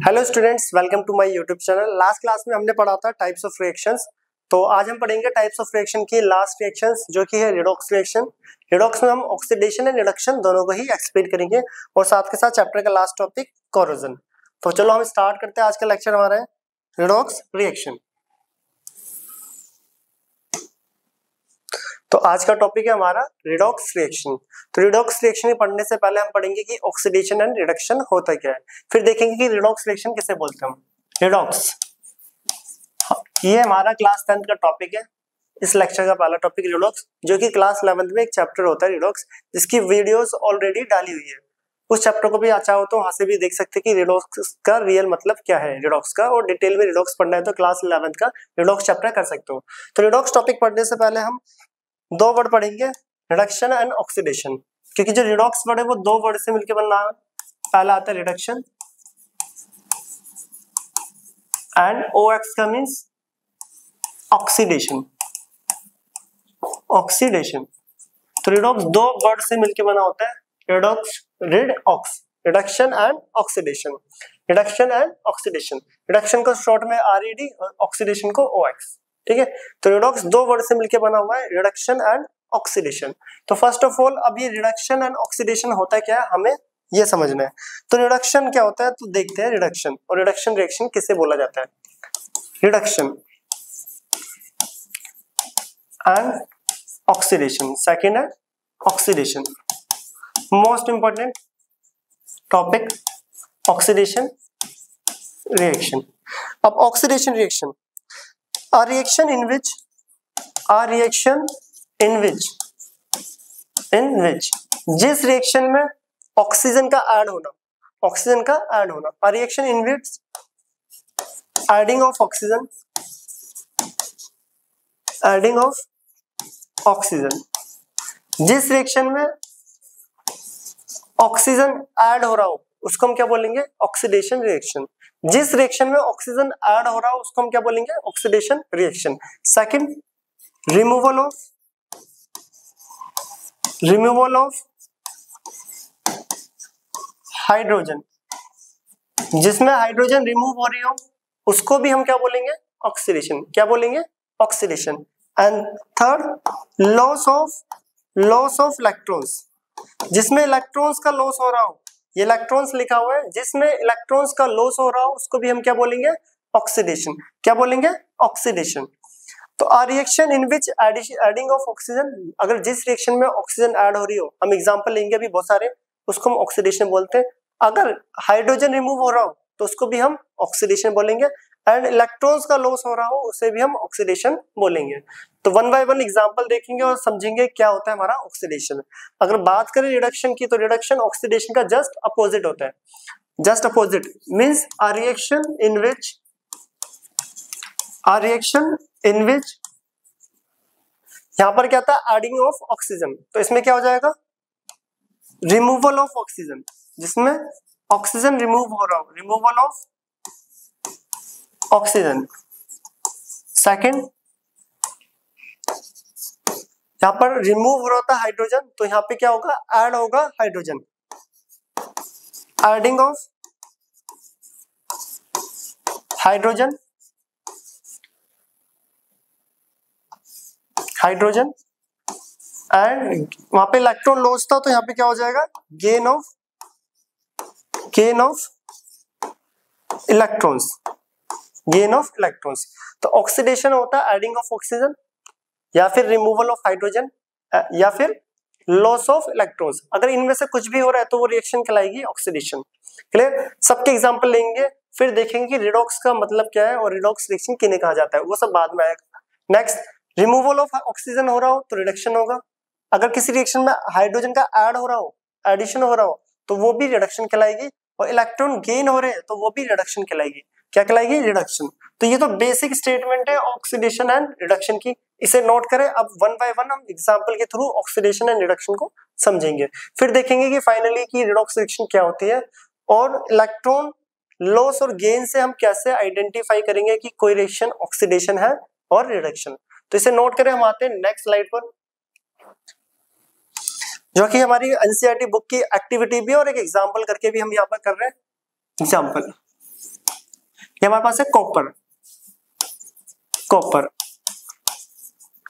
Hello students, welcome to my YouTube channel. Last class में हमने पढ़ा था टाइप्स ऑफ रिएक्शंस। तो आज हम पढ़ेंगे टाइप्स ऑफ रिएक्शन की लास्ट रिएक्शंस, जो कि है रिडॉक्स रिएक्शन। रिडॉक्स में हम ऑक्सीडेशन एंड रिडक्शन दोनों को ही एक्सप्लेन करेंगे और साथ के साथ चैप्टर का लास्ट टॉपिक कोरोजन। तो चलो हम स्टार्ट करते हैं। आज का लेक्चर हमारा है रिडॉक्स रिएक्शन। तो आज का टॉपिक है हमारा रिडॉक्स रिएक्शन। तो रिडॉक्स रिएक्शन पढ़ने से पहले हम पढ़ेंगे कि ऑक्सीडेशन एंड रिडक्शन होता क्या है, फिर देखेंगे कि रिडॉक्स रिएक्शन किसे बोलते हैं हम। रिडॉक्स, ये हमारा क्लास 10th का टॉपिक है। इस लेक्चर का पहला टॉपिक रिडॉक्स, जो कि क्लास 11th में एक चैप्टर होता है रिडॉक्स, जिसकी वीडियोस ऑलरेडी डाली हुई है। उस चैप्टर को भी अच्छा हो तो वहां से भी देख सकते हैं कि रिडॉक्स का रियल मतलब क्या है रिडॉक्स का, और डिटेल में रिडॉक्स पढ़ना है तो क्लास 11th का रिडॉक्स चैप्टर कर सकते हो। तो रिडॉक्स टॉपिक पढ़ने से पहले हम दो वर्ड पढ़ेंगे, रिडक्शन एंड ऑक्सीडेशन, क्योंकि जो रिडॉक्स वर्ड है वो दो वर्ड से मिलकर बनना है। पहला आता है रिडक्शन एंड OX का मींस ऑक्सीडेशन। ऑक्सीडेशन, तो रिडॉक्स दो वर्ड से मिलकर बना होता है, redox red ox, reduction and oxidation. Reduction and oxidation, रिडक्शन को शॉर्ट में RED और ऑक्सीडेशन को OX। ठीक है, तो रिडॉक्स दो वर्ड से मिलकर बना हुआ है, रिडक्शन एंड ऑक्सीडेशन। तो फर्स्ट ऑफ ऑल अब ये रिडक्शन एंड ऑक्सीडेशन होता है क्या, हमें ये समझना है। तो रिडक्शन क्या होता है, तो देखते हैं रिडक्शन और रिडक्शन रिएक्शन किसे बोला जाता है। रिडक्शन एंड ऑक्सीडेशन, सेकेंड है oxidation. Most important topic oxidation reaction. अब oxidation reaction, a reaction in which जिस रिएक्शन में ऑक्सीजन का ऐड होना, a reaction in which adding of oxygen, जिस रिएक्शन में ऑक्सीजन ऐड हो रहा हो उसको हम क्या बोलेंगे, ऑक्सीडेशन रिएक्शन। जिस रिएक्शन में ऑक्सीजन ऐड हो रहा हो उसको हम क्या बोलेंगे, oxidation reaction. Second, removal of hydrogen, जिसमें हाइड्रोजन रिमूव हो रही हो उसको भी हम क्या बोलेंगे, ऑक्सीडेशन। क्या बोलेंगे, oxidation. And third, loss of electrons, जिसमें इलेक्ट्रॉन्स का लॉस हो रहा हो, ये इलेक्ट्रॉन्स लिखा हुआ है, जिसमें इलेक्ट्रॉन्स का लॉस हो रहा हो उसको भी हम क्या बोलेंगे, ऑक्सीडेशन। क्या बोलेंगे, ऑक्सीडेशन। तो a reaction in which adding of oxygen, अगर जिस रिएक्शन में ऑक्सीजन ऐड हो रही हो, हम एग्जांपल लेंगे अभी बहुत सारे, उसको हम ऑक्सीडेशन बोलते हैं। अगर हाइड्रोजन रिमूव हो रहा हो तो उसको भी हम ऑक्सीडेशन बोलेंगे, एंड इलेक्ट्रॉन्स का लॉस हो रहा हो उसे भी हम ऑक्सीडेशन बोलेंगे। तो वन बाय वन एग्जांपल देखेंगे और समझेंगे क्या होता है हमारा ऑक्सीडेशन। अगर बात करें रिडक्शन की, तो रिडक्शन ऑक्सीडेशन का जस्ट अपोजिट होता है। Just opposite means a reaction in which यहां पर क्या था, एडिंग ऑफ ऑक्सीजन, तो इसमें क्या हो जाएगा, रिमूवल ऑफ ऑक्सीजन, जिसमें ऑक्सीजन रिमूव हो रहा हो, रिमूवल ऑफ ऑक्सीजन। सेकंड, यहां पर रिमूव हो रहा था हाइड्रोजन, तो यहां पे क्या होगा, ऐड होगा hydrogen, adding of hydrogen and वहां पे इलेक्ट्रॉन लॉस था, तो यहां पे क्या हो जाएगा, गेन ऑफ इलेक्ट्रॉन्स। तो ऑक्सीडेशन होता है एडिंग ऑफ ऑक्सीजन, या फिर रिमूवल ऑफ हाइड्रोजन, या फिर लॉस ऑफ इलेक्ट्रॉन्स। अगर इनमें से कुछ भी हो रहा है तो वो रिएक्शन कहलाएगी ऑक्सीडेशन। क्लियर, सबके एग्जांपल लेंगे, फिर देखेंगे कि रिडॉक्स का मतलब क्या है और रिडॉक्स रिएक्शन किन्हें कहा जाता है, वो सब बाद में आएगा। नेक्स्ट, रिमूवल ऑफ ऑक्सीजन हो रहा हो तो रिडक्शन होगा। अगर किसी रिएक्शन में हाइड्रोजन का ऐड हो रहा हो, एडिशन हो रहा हो, तो वो भी रिडक्शन कहलाएगी, और इलेक्ट्रॉन गेन हो रहे हैं तो वो भी रिडक्शन कहलाएगी। क्या कहलाएगी, रिडक्शन। तो ये तो बेसिक स्टेटमेंट है ऑक्सीडेशन एंड रिडक्शन की, इसे नोट करें। अब वन बाय वन हम एग्जांपल के थ्रू ऑक्सीडेशन एंड रिडक्शन को समझेंगे, फिर देखेंगे कि फाइनली की रिडॉक्स रिएक्शन क्या होती है, और इलेक्ट्रॉन लॉस और गेन से हम कैसे आइडेंटिफाई करेंगे कि कोई रिएक्शन ऑक्सीडेशन है और रिडक्शन। तो इसे नोट करें। हम आते हैं नेक्स्ट स्लाइड पर, जो कि हमारी एनसीईआरटी बुक की एक्टिविटी भी और एक एग्जांपल करके भी हम यहाँ पर कर रहे हैं। एग्जांपल, ये हमारे पास है कॉपर, कॉपर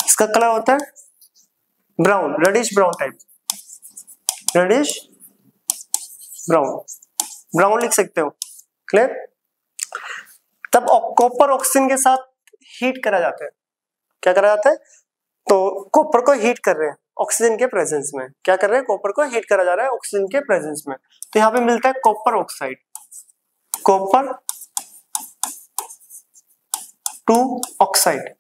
इसका कलर होता है brown, reddish brown type, reddish brown, brown लिख सकते हो, क्लियर। तब कॉपर ऑक्सीजन के साथ हीट करा जाता है, क्या करा जाता है, तो कॉपर को हीट कर रहे हैं ऑक्सीजन के प्रेजेंस में, क्या कर रहे हैं, कॉपर को हीट करा जा रहा है ऑक्सीजन के प्रेजेंस में, तो यहाँ पे मिलता है कॉपर ऑक्साइड, कॉपर 2 ऑक्साइड।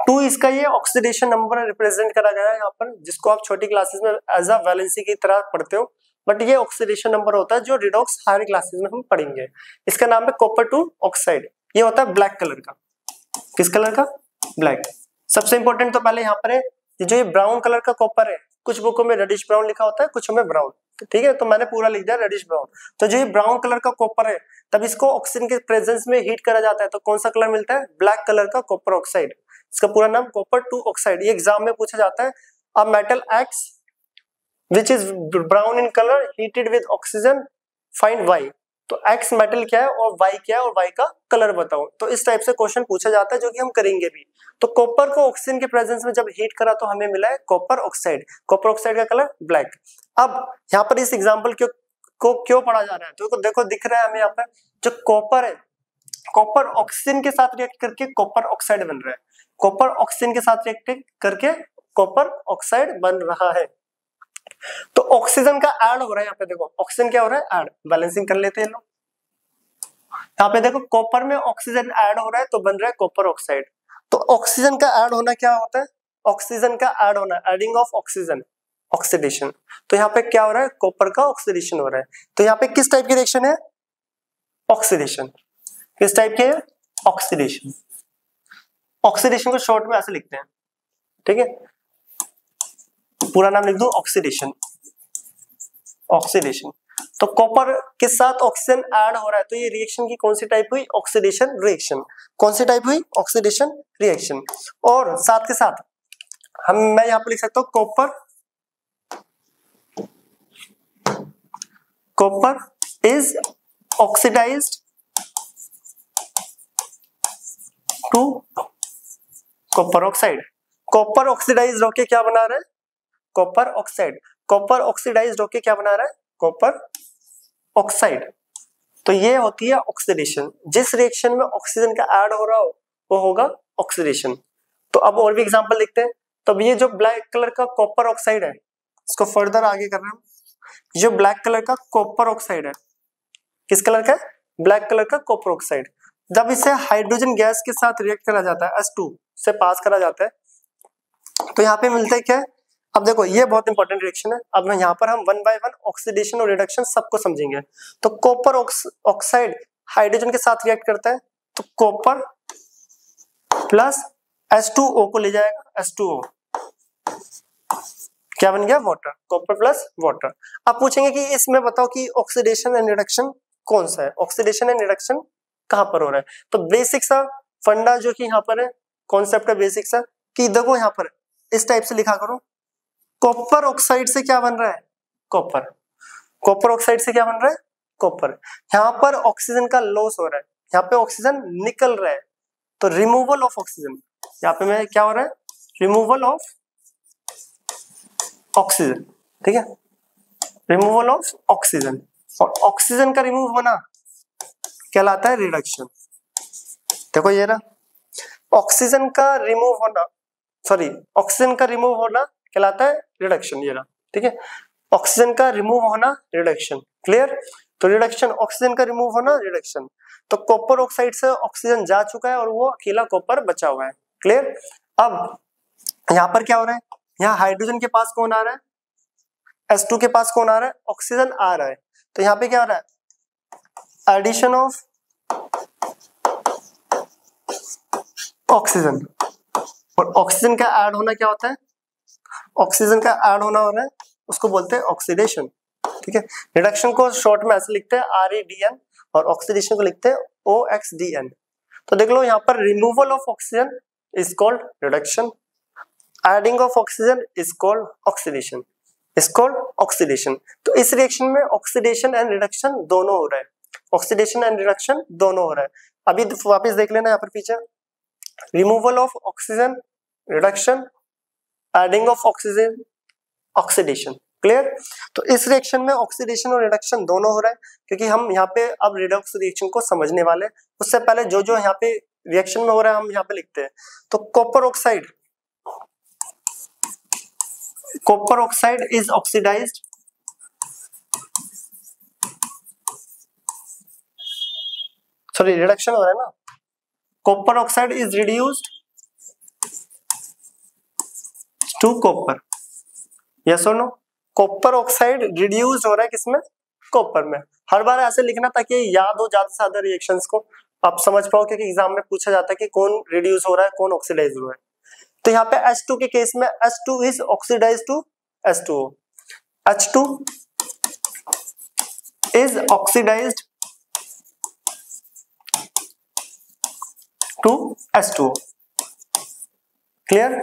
2 इसका ये ऑक्सीडेशन नंबर रिप्रेजेंट करा गया है यहाँ पर, जिसको आप छोटी क्लासेस में एज अ वैलेंसी की तरह पढ़ते हो, बट ये ऑक्सीडेशन नंबर होता है जो रिडॉक्स हायर क्लासेस में हम पढ़ेंगे। इसका नाम है कॉपर 2 ऑक्साइड। ये होता है ब्लैक कलर का, किस कलर का, ब्लैक। सबसे इंपॉर्टेंट तो पहले यहाँ पर है जो ये ब्राउन कलर का कॉपर है, कुछ बुकों में रेडिश ब्राउन लिखा होता है, कुछ में ब्राउन, ठीक है, तो मैंने पूरा लिख दिया रेडिश ब्राउन। तो जो ये ब्राउन कलर का कॉपर है, तब इसको ऑक्सीजन के प्रेजेंस में हीट करा जाता है, तो कौन सा कलर मिलता है, ब्लैक कलर का कॉपर ऑक्साइड। इसका पूरा नाम कॉपर 2 ऑक्साइड। ये एग्जाम में पूछा जाता है, a metal X which is brown in colour heated with oxygen find Y. तो एक्स मेटल क्या है और वाई क्या है और वाई का कलर बताओ। तो इस टाइप से क्वेश्चन पूछा जाता है, जो कि हम करेंगे भी। तो कॉपर को ऑक्सीजन के प्रेजेंस में जब हीट करा तो हमें मिला है कॉपर ऑक्साइड। कॉपर ऑक्साइड का कलर ब्लैक। अब यहाँ पर इस एग्जाम्पल को क्यों पढ़ा जा रहा है, तो देखो दिख रहा है हमें यहाँ पर, जो कॉपर है, कॉपर ऑक्सीजन के साथ रिएक्ट करके कॉपर ऑक्साइड बन रहा है, कॉपर ऑक्सीजन के साथ रिएक्ट करके कॉपर ऑक्साइड बन रहा है। तो ऑक्सीजन का ऐड हो रहा है, यहाँ पे देखो ऑक्सीजन क्या हो रहा है, ऐड। बैलेंसिंग कर लेते हैं लोग। यहाँ पे देखो कॉपर में ऑक्सीजन ऐड हो रहा है तो बन रहा है कॉपर ऑक्साइड। तो ऑक्सीजन का ऐड होना क्या होता है, ऑक्सीजन का ऐड होना, एडिंग ऑफ ऑक्सीजन, ऑक्सीडेशन। तो यहाँ पे क्या हो रहा है, कॉपर का ऑक्सीडेशन हो रहा है। तो यहाँ पे किस टाइप की रिएक्शन है, ऑक्सीडेशन। किस टाइप के, ऑक्सीडेशन। ऑक्सीडेशन को शॉर्ट में ऐसे लिखते हैं, ठीक है, पूरा नाम लिख दो ऑक्सीडेशन, ऑक्सीडेशन। तो कॉपर के साथ ऑक्सीजन ऐड हो रहा है, तो ये रिएक्शन की कौन सी टाइप हुई, ऑक्सीडेशन रिएक्शन। कौन सी टाइप हुई, ऑक्सीडेशन रिएक्शन। और साथ के साथ मैं यहां पर लिख सकता हूं copper is oxidised to copper oxide. Copper oxidised होके क्या बना रहा है, कॉपर ऑक्साइड। कॉपर ऑक्सीडाइज्ड होके क्या बना रहा है, कॉपर ऑक्साइड। तो ये होती है ऑक्सीडेशन। जिस रिएक्शन में ऑक्सीजन का ऐड हो रहा हो वो होगा ऑक्सीडेशन। तो अब और भी एग्जांपल लिखते हैं। तो ये जो ब्लैक कलर का कॉपर ऑक्साइड है, इसको फर्दर आगे कर रहे हैं। जो ब्लैक कलर का कॉपर ऑक्साइड है, किस कलर का, ब्लैक कलर का कॉपर ऑक्साइड। जब इसे हाइड्रोजन गैस के साथ रिएक्ट करा जाता है, H2 से पास करा जाता है, तो यहाँ पे मिलता है क्या। अब देखो ये बहुत इंपॉर्टेंट रिएक्शन है। अब यहाँ पर हम 1 बाय 1 ऑक्सीडेशन और रिडक्शन सबको समझेंगे। तो कॉपर ऑक्साइड हाइड्रोजन के साथ रिएक्ट करता है, तो कॉपर प्लस H2O को ले जाएगा, H2O क्या बन गया, वाटर। Copper plus water. अब पूछेंगे कि इसमें बताओ कि ऑक्सीडेशन एंड रिडक्शन कौन सा है, ऑक्सीडेशन एंड रिडक्शन कहां पर हो रहा है। तो बेसिक सा फंडा जो कि यहाँ पर है, कॉन्सेप्ट है बेसिक सा, कि देखो यहाँ पर इस टाइप से लिखा करो, कॉपर ऑक्साइड से क्या बन रहा है, कॉपर। कॉपर ऑक्साइड से क्या बन रहा है, कॉपर। यहाँ पर ऑक्सीजन का लॉस हो रहा है, यहाँ पे ऑक्सीजन निकल रहा है, तो रिमूवल ऑफ ऑक्सीजन। यहाँ पे मैं क्या हो रहा है, रिमूवल ऑफ ऑक्सीजन, ठीक है, रिमूवल ऑफ ऑक्सीजन। और ऑक्सीजन का रिमूव होना कहलाता है रिडक्शन। देखो ये रहा, ऑक्सीजन का रिमूव होना, सॉरी ऑक्सीजन का रिमूव होना कहलाता है रिडक्शन। ये रहा, ठीक है, ऑक्सीजन का रिमूव होना रिडक्शन। क्लियर। तो रिडक्शन, ऑक्सीजन का रिमूव होना रिडक्शन। तो कॉपर ऑक्साइड से ऑक्सीजन जा चुका है और वो अकेला कॉपर बचा हुआ है। क्लियर। अब यहाँ पर क्या हो रहा है, यहाँ हाइड्रोजन के पास कौन आ रहा है, H2 के पास कौन आ रहा है, ऑक्सीजन आ रहा है। तो यहाँ पे क्या हो रहा है, एडिशन ऑफ ऑक्सीजन। और ऑक्सीजन का ऐड होना क्या होता है, ऑक्सीजन का ऐड होना हो रहा है, उसको बोलते हैं ऑक्सीडेशन। ठीक है, रिडक्शन को शॉर्ट में ऐसे लिखते हैं REDN और ऑक्सीडेशन को लिखते हैं OXDN। तो देख लो यहाँ पर removal of oxygen is called reduction, adding of oxygen is called oxidation, is called oxidation. तो इस रिएक्शन में ऑक्सीडेशन एंड रिडक्शन दोनों हो रहा है। ऑक्सीडेशन एंड रिडक्शन दोनों हो रहा है। अभी वापस देख लेना यहाँ पर पीछे, removal of oxygen, reduction, adding of oxygen, oxidation. Clear? तो इस रिएक्शन में ऑक्सीडेशन और रिडक्शन दोनों हो रहा है, क्योंकि हम यहाँ पे अब रिडॉक्स रिएक्शन को समझने वाले हैं। उससे पहले जो जो यहाँ पे रिएक्शन में हो रहा है हम यहाँ पे लिखते हैं। तो copper oxide, copper oxide is oxidized, sorry reduction हो रहा है ना, copper oxide is reduced to copper, yes और नो? कॉपर ऑक्साइड रिड्यूस हो रहा है किसमें? कॉपर में। हर बार ऐसे लिखना ताकि याद हो ज्यादा से ज्यादा रिएक्शंस को आप समझ पाओ, क्योंकि एग्जाम में पूछा जाता है कि कौन रिड्यूस हो रहा है कौन ऑक्सीडाइज हो रहा है। तो यहाँ पे H2 के केस में H2 is oxidize to H2O, H2 is oxidised to H2O। Clear?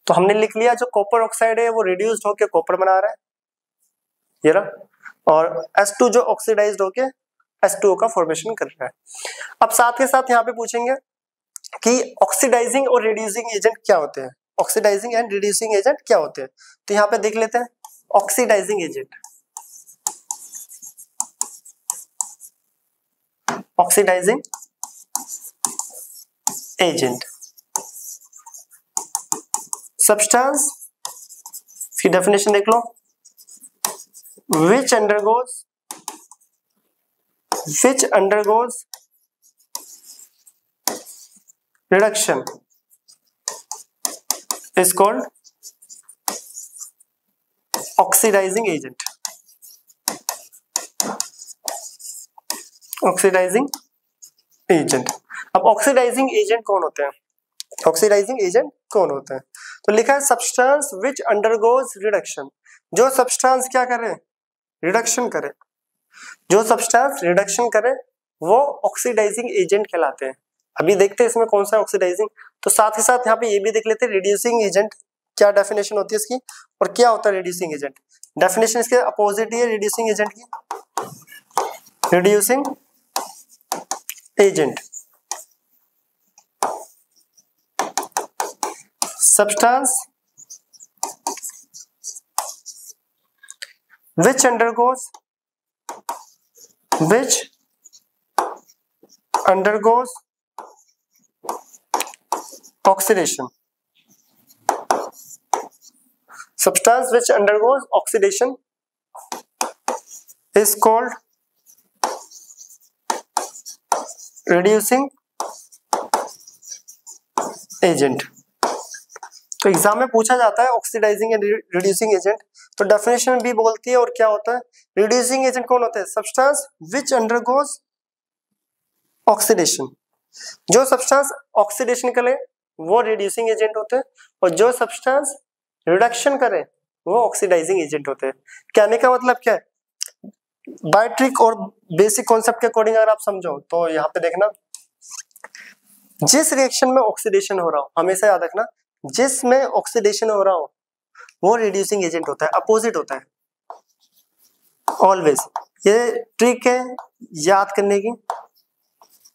तो हमने लिख लिया जो कॉपर ऑक्साइड है वो रिड्यूस्ड होकर कॉपर बना रहा है, ये रहा, और H2 जो ऑक्सीडाइज्ड होके H2O का फॉर्मेशन कर रहा है। अब साथ के साथ यहाँ पे पूछेंगे कि ऑक्सीडाइजिंग और रिड्यूसिंग एजेंट क्या होते हैं, ऑक्सीडाइजिंग एंड रिड्यूसिंग एजेंट क्या होते हैं। तो यहाँ पे देख लेते हैं oxidizing agent, oxidizing agent substance की डेफिनेशन देख लो, which undergoes reduction is called oxidizing agent, oxidizing agent. अब ऑक्सीडाइजिंग एजेंट कौन होते हैं, ऑक्सीडाइजिंग एजेंट कौन होते हैं? तो लिखा है सब्सटेंस विच अंडरगोज रिडक्शन, जो सब्सटेंस क्या करे? रिडक्शन करे। जो सब्सटेंस रिडक्शन करे वो ऑक्सीडाइजिंग एजेंट कहलाते हैं। अभी देखते हैं इसमें कौन सा ऑक्सीडाइजिंग। तो साथ ही साथ यहाँ पे ये भी देख लेते हैं रिड्यूसिंग एजेंट क्या डेफिनेशन होती है इसकी और क्या होता है रिड्यूसिंग एजेंट। डेफिनेशन इसके अपोजिट ही है रिड्यूसिंग एजेंट की, reducing agent substance which undergoes oxidation, substance which undergoes oxidation is called reducing agent। तो एग्जाम में पूछा जाता है ऑक्सीडाइजिंग एंड रिड्यूसिंग एजेंट, तो डेफिनेशन भी बोलती है और क्या होता है। रिड्यूसिंग एजेंट कौन होता है? सब्सटेंस विच अंडरगोज ऑक्सीडेशन, जो सब्सटेंस ऑक्सीडेशन करे वो रिड्यूसिंग एजेंट होते हैं और जो सब्सटेंस रिडक्शन करे वो ऑक्सीडाइजिंग एजेंट होते हैं। कहने का मतलब क्या है, बाय ट्रिक और बेसिक कॉन्सेप्ट के अकॉर्डिंग अगर आप समझो तो यहाँ पे देखना, जिस रिएक्शन में ऑक्सीडेशन हो रहा हो हमेशा याद रखना, जिसमें ऑक्सीडेशन हो रहा हो वो रिड्यूसिंग एजेंट होता है, अपोजिट होता है ऑलवेज। ये ट्रिक है याद करने की,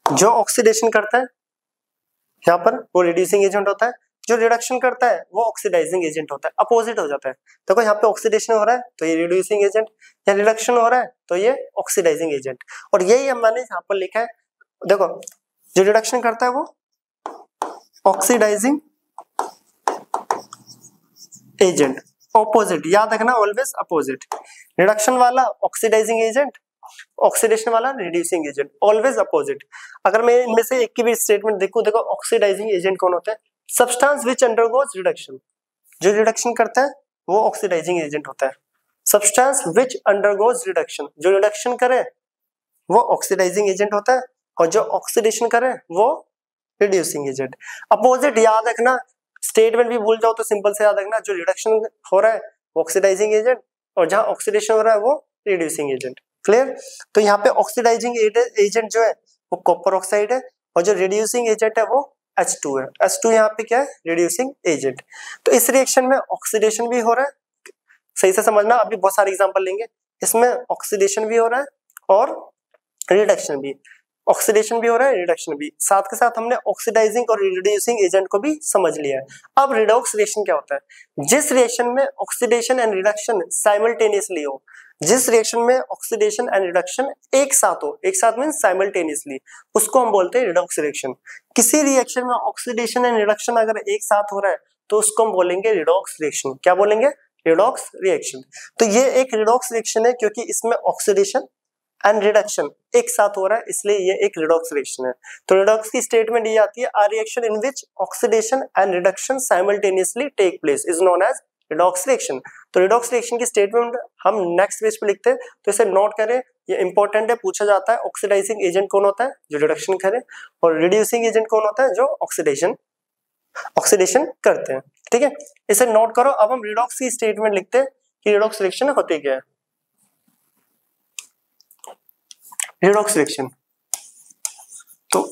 जो ऑक्सीडेशन करता है यहाँ पर वो रिड्यूसिंग एजेंट होता है, जो रिडक्शन करता है वो ऑक्सीडाइजिंग एजेंट होता है, अपोजिट हो जाता है। देखो यहाँ पे ऑक्सीडेशन हो रहा है तो ये रिड्यूसिंग एजेंट, या रिडक्शन हो रहा है तो ये ऑक्सीडाइजिंग एजेंट। और यही मैंने यहाँ पर लिखा है, देखो जो रिडक्शन करता है वो ऑक्सीडाइजिंग एजेंट, ऑपोजिट याद रखना, ऑलवेज अपोजिट। रिडक्शन वाला ऑक्सीडाइजिंग एजेंट, ऑक्सीडेशन वाला रिड्यूसिंग एजेंट, ऑलवेज अपोजिट। अगर मैं इनमें से एक की भी स्टेटमेंट देखूं, देखो ऑक्सीडाइजिंग एजेंट कौन होता है? सब्सटेंस विच अंडरगोज रिडक्शन, जो रिडक्शन करता है वो ऑक्सीडाइजिंग एजेंट होता है। सब्सटेंस विच अंडरगोज रिडक्शन, जो रिडक्शन करे वो ऑक्सीडाइजिंग एजेंट होता है और जो ऑक्सीडेशन करे वो रिड्यूसिंग एजेंट। अपोजिट याद रखना, स्टेटमेंट भी भूल जाओ तो सिंपल से याद रखना, जो रिडक्शन हो रहा है वो ऑक्सीडाइजिंग एजेंट और जहां ऑक्सीडेशन हो रहा है वो रिड्यूसिंग एजेंट। क्लियर? तो यहाँ पे ऑक्सीडाइजिंग एजेंट जो है वो कॉपर ऑक्साइड है और जो रिड्यूसिंग एजेंट है वो H2 है। H2 यहाँ पे क्या है? Reducing agent. तो इस रिएक्शन में ऑक्सीडेशन भी हो रहा है, सही से समझना, अभी बहुत सारे एग्जांपल लेंगे, इसमें ऑक्सीडेशन भी हो रहा है और रिडक्शन भी, ऑक्सीडेशन भी हो रहा है, रिडक्शन भी, साथ के साथ हमने ऑक्सीडाइजिंग और रिड्यूसिंग एजेंट को भी समझ लिया है। अब रिडॉक्स रिएक्शन क्या होता है? जिस रिएक्शन में ऑक्सीडेशन एंड रिडक्शन साइमल्टेनियसली हो, जिस रिएक्शन में ऑक्सीडेशन एंड रिडक्शन एक साथ हो, एक साथ मींस साइमल्टेनियसली, उसको हम बोलते हैं रिडॉक्स रिएक्शन। किसी रिएक्शन में ऑक्सीडेशन एंड रिडक्शन अगर एक साथ हो रहा है तो उसको हम बोलेंगे रिडॉक्स रिएक्शन। क्या बोलेंगे? Redox reaction. तो ये एक रिडॉक्स रिएक्शन है क्योंकि इसमें ऑक्सीडेशन एंड रिडक्शन एक साथ हो रहा है, इसलिए ये एक रिडॉक्स रिएक्शन है। तो रिडॉक्स की स्टेटमेंट ये आती है, a reaction in which oxidation and reduction simultaneously take place is known as redox reaction. तो रिडॉक्स रिएक्शन की स्टेटमेंट हम नेक्स्ट पेज पे लिखते हैं, तो इसे नोट करें, ये इंपॉर्टेंट है, पूछा जाता है। ऑक्सीडाइजिंग एजेंट कौन होता है? जो रिडक्शन करे, और रिड्यूसिंग एजेंट कौन होता है? जो ऑक्सीडेशन करते हैं। ठीक है, इसे नोट करो। अब हम रिडॉक्स की स्टेटमेंट लिखते हैं कि रिडॉक्स रिएक्शन होती क्या है। रिडॉक्स रिएक्शन तो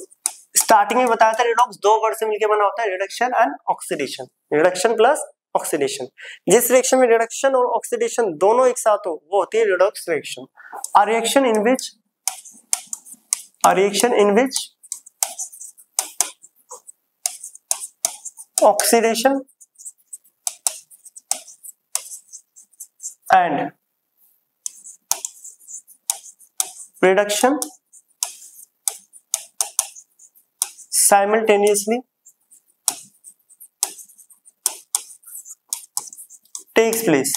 स्टार्टिंग में बताया था, रिडॉक्स दो वर्ड से मिलकर बना होता है, reduction and oxidation, reduction plus oxidation. जिस रिएक्शन में रिडक्शन और ऑक्सीडेशन दोनों एक साथ हो वो होती है redox reaction. A reaction in which oxidation and reduction simultaneously takes place।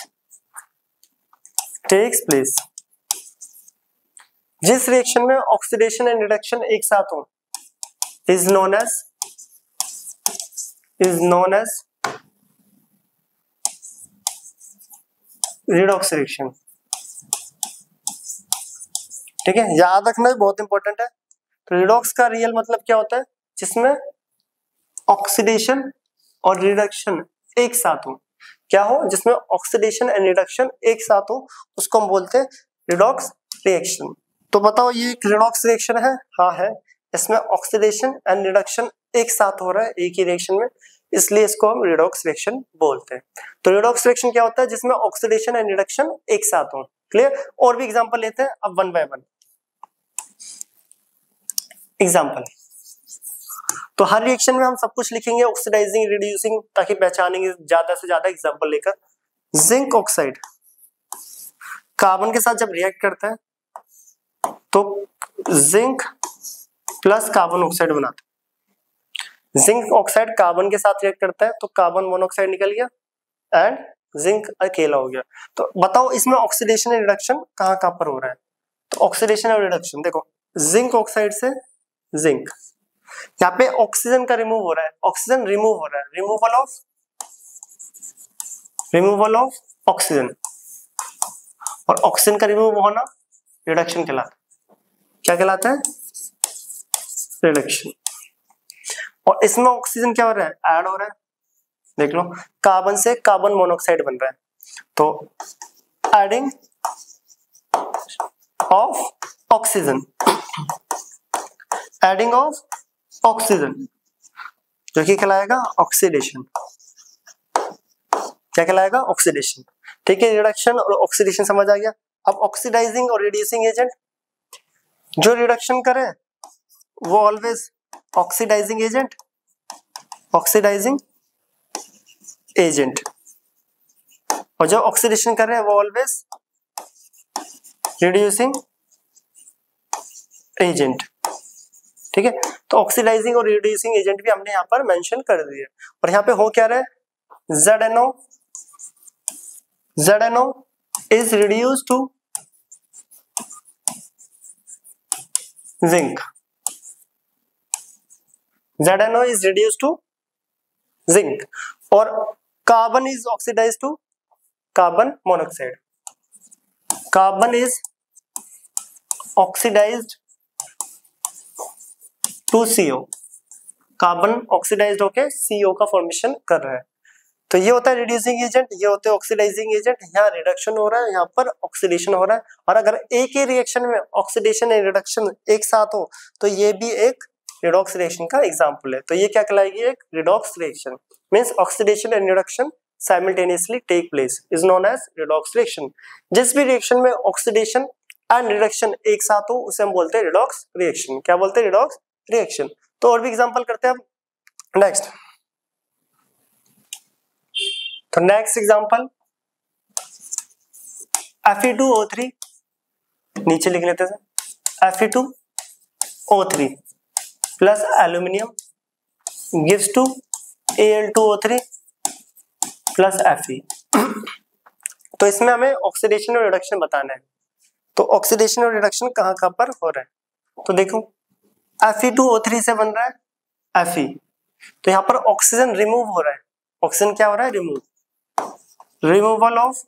जिस रिएक्शन में ऑक्सीडेशन एंड रिडक्शन एक साथ हो is known as redox reaction. ठीक है, याद रखना बहुत इंपॉर्टेंट है। तो रिडॉक्स का रियल मतलब क्या होता है? जिसमें ऑक्सीडेशन और रिडक्शन एक साथ हो। क्या हो? जिसमें ऑक्सीडेशन एंड रिडक्शन एक साथ हो, उसको हम बोलते हैं रिडॉक्स रिएक्शन। तो बताओ ये एक रिडॉक्स रिएक्शन है? हाँ है। इसमें ऑक्सीडेशन एंड रिडक्शन एक साथ हो रहा है एक ही रिएक्शन में, इसलिए इसको हम रिडॉक्स रिएक्शन बोलते हैं। तो रिडॉक्स रिएक्शन क्या होता है? जिसमें ऑक्सीडेशन एंड रिडक्शन एक साथ हो। क्लियर? और भी एग्जांपल लेते हैं अब वन बाय वन। एग्जांपल, तो हर रिएक्शन में हम सब कुछ लिखेंगे, ऑक्सीडाइजिंग, रिड्यूसिंग, ताकि पहचानेंगे ज्यादा से ज्यादा एग्जांपल लेकर। जिंक ऑक्साइड कार्बन के साथ जब रिएक्ट करता है तो जिंक प्लस कार्बन ऑक्साइड बनाता है। जिंक ऑक्साइड कार्बन के साथ रिएक्ट करता है तो कार्बन मोनोऑक्साइड निकल गया एंड जिंक अकेला हो गया। तो बताओ इसमें ऑक्सीडेशन एंड रिडक्शन कहां कहां पर हो रहा है? तो ऑक्सीडेशन और रिडक्शन देखो, जिंक ऑक्साइड से जिंक, यहाँ पे ऑक्सीजन का रिमूव हो रहा है, ऑक्सीजन रिमूव हो रहा है, रिमूवल ऑफ ऑक्सीजन, और ऑक्सीजन का रिमूव होना रिडक्शन कहलाता है। क्या कहलाता है? रिडक्शन। और इसमें ऑक्सीजन क्या हो रहा है? ऐड हो रहा है। देख लो, कार्बन से कार्बन मोनोऑक्साइड बन रहा है, तो adding of oxygen, adding of oxygen जो कि कहलाएगा ऑक्सीडेशन। क्या कहलाएगा? ऑक्सीडेशन। ठीक है, रिडक्शन और ऑक्सीडेशन समझ आ गया। अब ऑक्सीडाइजिंग और रिड्यूसिंग एजेंट, जो रिडक्शन करे वो ऑलवेज ऑक्सीडाइजिंग एजेंट, और जो ऑक्सीडेशन कर रहे हैं वो ऑलवेज रिड्यूसिंग एजेंट। ठीक है, तो ऑक्सीडाइजिंग और रिड्यूसिंग एजेंट भी हमने यहाँ पर मेंशन कर दिए। और यहाँ पे हो क्या रहा है? ZNO is reduced to zinc। ZNO is reduced to zinc, और carbon is oxidized to carbon monoxide. Carbon is oxidized to CO, carbon oxidized होके CO का फॉर्मेशन कर रहा है। तो ये होता है रिड्यूसिंग एजेंट, ये होते हैं ऑक्सीडाइजिंग एजेंट। यहाँ रिडक्शन हो रहा है, यहाँ पर ऑक्सीडेशन हो रहा है। और अगर एक ही रिएक्शन में ऑक्सीडेशन एंड रिडक्शन एक साथ हो तो ये भी एक रिडॉक्स रिएक्शन का एग्जांपल है। तो ये क्या कहलाएगी? एक redox reaction. Means oxidation and reduction simultaneously take place is known as redox reaction. जिस भी रिएक्शन में ऑक्सीडेशन एंड रिडक्शन एक साथ हो उसे हम बोलते हैं रिडॉक्स रिएक्शन। क्या बोलते हैं? Redox reaction. तो और भी एग्जांपल करते हैं अब नेक्स्ट। तो नेक्स्ट एग्जांपल Fe2O3 नीचे लिख लेते हैं Fe2O3 plus aluminium gives to Al2O3 plus Fe। तो इसमें हमें ऑक्सीडेशन और रिडक्शन बताना है। तो ऑक्सीडेशन और रिडक्शन कहाँ कहाँ पर हो रहा है? तो देखो Fe2O3 से बन रहा है Fe, तो यहाँ पर ऑक्सीजन रिमूव हो रहा है। ऑक्सीजन क्या हो रहा है? रिमूव। रिमूवल ऑफ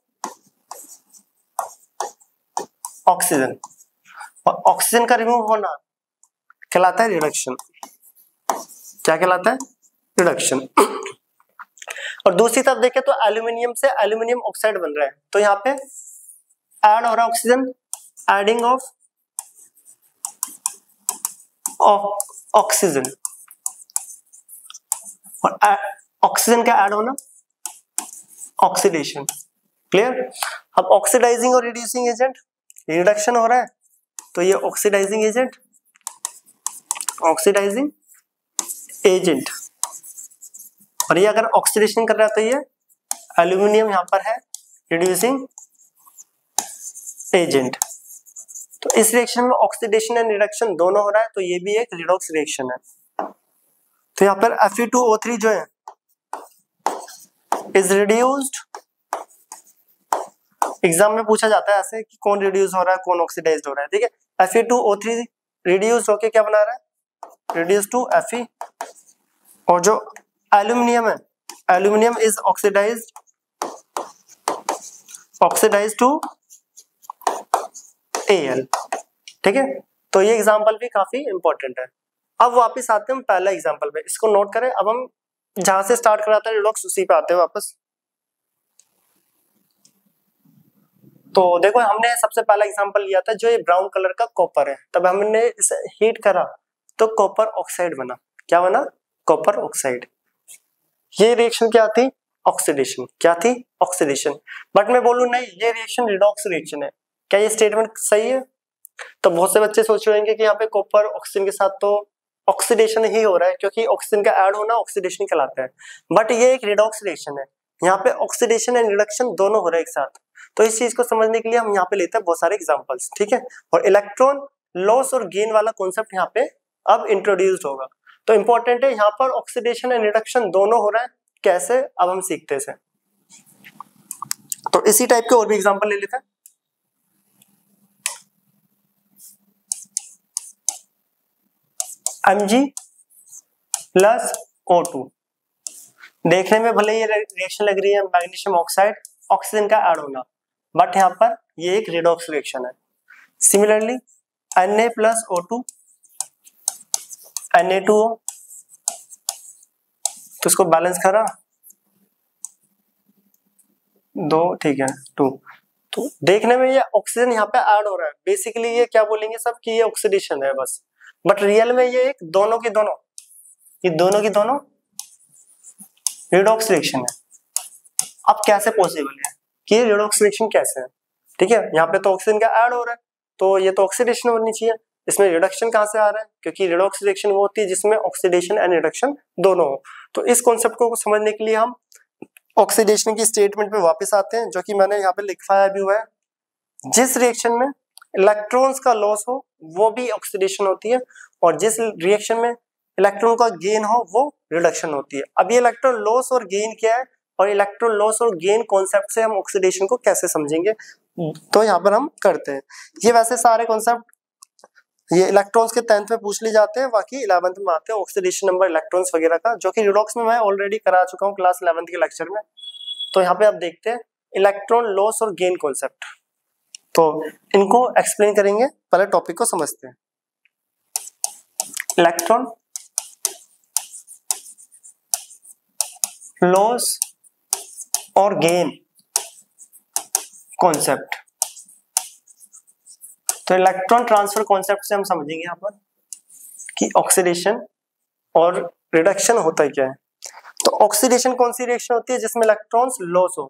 ऑक्सीजन, और ऑक्सीजन का रिमूव होना कहलाता है रिडक्शन। क्या कहलाता है? रिडक्शन। और दूसरी तरफ देखें तो एल्यूमिनियम से एल्यूमिनियम ऑक्साइड बन रहा है, तो यहाँ पे ऐड हो रहा है ऑक्सीजन, एडिंग ऑफ ऑक्सीजन, और ऑक्सीजन का ऐड होना ऑक्सीडेशन। क्लियर? अब ऑक्सीडाइजिंग और रिड्यूसिंग एजेंट, रिडक्शन हो रहा है तो ये ऑक्सीडाइजिंग एजेंट, ऑक्सीडाइजिंग एजेंट, और ये अगर ऑक्सीडेशन कर रहा है तो ये एल्यूमिनियम यहां पर है रिड्यूसिंग एजेंट। तो इस रिएक्शन में ऑक्सीडेशन एंड रिडक्शन दोनों हो रहा है, तो ये भी एक रिडॉक्स रिएक्शन है। तो यहाँ पर Fe2O3 जो है इज रिड्यूस्ड, एग्जाम में पूछा जाता है ऐसे कि कौन रिड्यूस हो रहा है कौन ऑक्सीडाइज्ड हो रहा है। ठीक है, Fe2O3 रिड्यूस होके क्या बना रहा है? रिड्यूस टू Fe, और जो एल्यूमिनियम है aluminium is oxidised to Al। ठीक है, तो ये एग्जांपल भी काफी इंपॉर्टेंट है। अब वापस आते हैं हम पहला एग्जांपल पे, इसको नोट करें। अब हम जहां से स्टार्ट कराते हैं रिडॉक्स उसी पे आते हैं वापस। तो देखो हमने सबसे पहला एग्जांपल लिया था जो ये ब्राउन कलर का कॉपर है, तब हमने इसे हीट करा तो कॉपर ऑक्साइड बना। क्या बना? Copper oxide. ये रिएक्शन क्या थी? ऑक्सीडेशन। क्या थी? ऑक्सीडेशन। बट मैं बोलूं नहीं ये रिएक्शन रिडॉक्स रिएक्शन है। क्या ये स्टेटमेंट सही है? तो बहुत से बच्चे सोच रहे होंगे कि यहाँ पे कॉपर ऑक्सीजन के साथ तो ऑक्सीडेशन ही हो रहा है, क्योंकि ऑक्सीजन का ऐड होना ऑक्सीडेशन कहलाता है। बट ये एक रिडॉक्स रिएक्शन है, यहाँ पे ऑक्सीडेशन एंड रिडक्शन दोनों हो रहे हैं एक साथ। तो इस चीज को समझने के लिए हम यहाँ पे लेते हैं बहुत सारे एग्जांपल्स। ठीक है, और इलेक्ट्रॉन लॉस और गेन वाला कॉन्सेप्ट यहाँ पे अब इंट्रोड्यूस्ड होगा। तो इंपॉर्टेंट है यहाँ पर ऑक्सीडेशन एंड रिडक्शन दोनों हो रहा है। कैसे? अब हम सीखते हैं। तो इसी टाइप के और भी एग्जांपल ले लेते हैं। Mg प्लस O2, देखने में भले ये रिएक्शन लग रही है मैग्नीशियम ऑक्साइड ऑक्सीजन का ऐड होना, बट यहाँ पर ये एक रिडॉक्स रिएक्शन है। Similarly Na plus O2 Na2O, तो इसको बैलेंस करा 2, ठीक है 2। तो देखने में ये ऑक्सीजन यहाँ पे ऐड हो रहा है, बेसिकली ये क्या बोलेंगे सब कि ये ऑक्सीडेशन है बस, बट रियल में ये एक दोनों की दोनों रिडॉक्स रिएक्शन है। अब कैसे पॉसिबल है कि ये रिडॉक्स रिएक्शन कैसे है? ठीक है, यहाँ पे तो ऑक्सीजन का ऐड हो रहा है तो ये तो ऑक्सीडेशन होनी चाहिए, इसमें रिडक्शन कहाँ से आ रहा है? क्योंकि रिडॉक्स रिएक्शन वो होती है जिसमें ऑक्सीडेशन एंड रिडक्शन दोनों हो। तो इस कॉन्सेप्ट को समझने के लिए हम ऑक्सीडेशन की स्टेटमेंट पे वापस आते हैं, जो कि मैंने यहाँ पे लिखवाया भी हुआ है। जिस रिएक्शन में इलेक्ट्रॉन्स का लॉस हो वो भी ऑक्सीडेशन होती है, और जिस रिएक्शन में इलेक्ट्रॉन का गेन हो वो रिडक्शन होती है। अब ये इलेक्ट्रॉन लॉस और गेन क्या है, और इलेक्ट्रॉन लॉस और गेन कॉन्सेप्ट से हम ऑक्सीडेशन को कैसे समझेंगे, तो यहाँ पर हम करते हैं। ये वैसे सारे कॉन्सेप्ट ये इलेक्ट्रॉन्स के 10th में पूछ लिए जाते हैं, बाकी 11th में आते हैं ऑक्सीडेशन नंबर इलेक्ट्रॉन्स वगैरह का, जो कि रिडॉक्स में मैं ऑलरेडी करा चुका हूँ क्लास 11th के लेक्चर में। तो यहाँ पे आप देखते हैं इलेक्ट्रॉन लॉस और गेन कॉन्सेप्ट, तो इनको एक्सप्लेन करेंगे। पहले टॉपिक को समझते हैं। इलेक्ट्रॉन लॉस और गेन कॉन्सेप्ट। तो इलेक्ट्रॉन ट्रांसफर कॉन्सेप्ट से हम समझेंगे यहाँ पर कि ऑक्सीडेशन और रिडक्शन होता है क्या है। तो ऑक्सीडेशन कौन सी रिएक्शन होती है? जिसमें इलेक्ट्रॉन्स लॉस हो।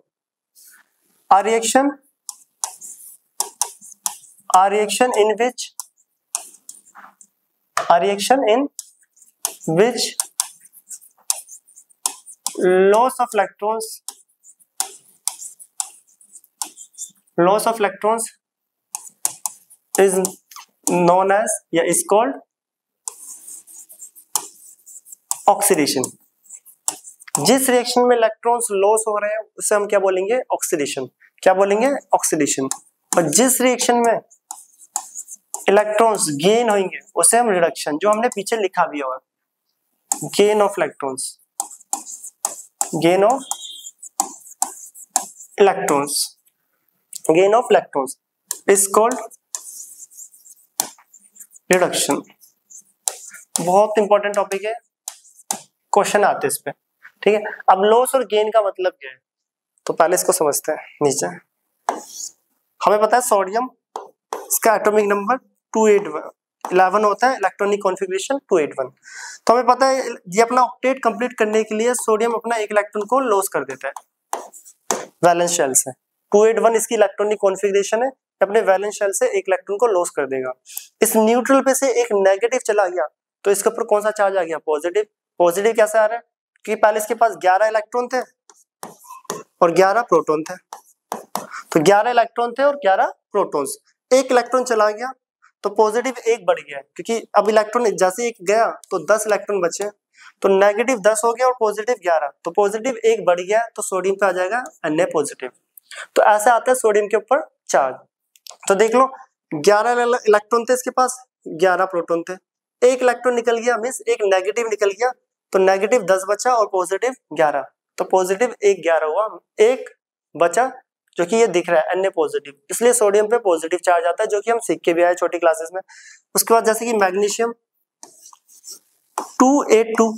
a reaction in which loss of electrons is known as या is called ऑक्सीडेशन। जिस रिएक्शन में इलेक्ट्रॉन्स लॉस हो रहे हैं उसे हम क्या बोलेंगे? ऑक्सीडेशन। क्या बोलेंगे? ऑक्सीडेशन। और जिस रिएक्शन में इलेक्ट्रॉन्स गेन होंगे उसे हम रिडक्शन, जो हमने पीछे लिखा भी हुआ, gain of electrons is called reduction. बहुत इंपॉर्टेंट टॉपिक है, क्वेश्चन आते हैं इस पे, ठीक है। अब लॉस और गेन का मतलब क्या है, तो पहले इसको समझते हैं। नीचे हमें पता है सोडियम, इसका एटॉमिक नंबर 281 होता है, इलेक्ट्रॉनिक कॉन्फ़िगरेशन 281। तो हमें पता है ये अपना ऑक्टेट कंप्लीट करने के लिए सोडियम अपना एक इलेक्ट्रॉन को लॉस कर देता है वैलेंस शेल से। 281 इसकी इलेक्ट्रॉनिक कॉन्फ़िगरेशन है, अपने वैलेंस शेल से एक इलेक्ट्रॉन को लॉस कर देगा। इस न्यूट्रल पे से एक नेगेटिव चला गया तो इसके ऊपर कौन सा चार्ज आ गया? पॉजिटिव। पॉजिटिव कैसे आ रहा है? क्योंकि पहले इसके पास 11 इलेक्ट्रॉन थे और 11 प्रोटॉन थे, तो 11 इलेक्ट्रॉन थे और 11 प्रोटॉन्स। एक इलेक्ट्रॉन चला गया तो पॉजिटिव एक बढ़ गया, क्योंकि अब इलेक्ट्रॉन जैसे एक गया तो 10 इलेक्ट्रॉन बचे, तो नेगेटिव 10 हो गया और पॉजिटिव 11, तो पॉजिटिव एक बढ़ गया तो सोडियम पे आ जाएगा Na पॉजिटिव। तो ऐसे आता है सोडियम के ऊपर चार्ज। तो देख लो 11 इलेक्ट्रॉन थे इसके पास, 11 प्रोटॉन थे, एक इलेक्ट्रॉन निकल गया, मींस एक नेगेटिव निकल गया, तो नेगेटिव 10 बचा और पॉजिटिव 11, तो पॉजिटिव 11 हुआ, एक बचा जो कि ये दिख रहा है Na पॉजिटिव, इसलिए सोडियम पे पॉजिटिव चार्ज आता है, जो कि हम सीख के भी आए छोटी क्लासेस में। उसके बाद जैसे कि मैग्नीशियम 282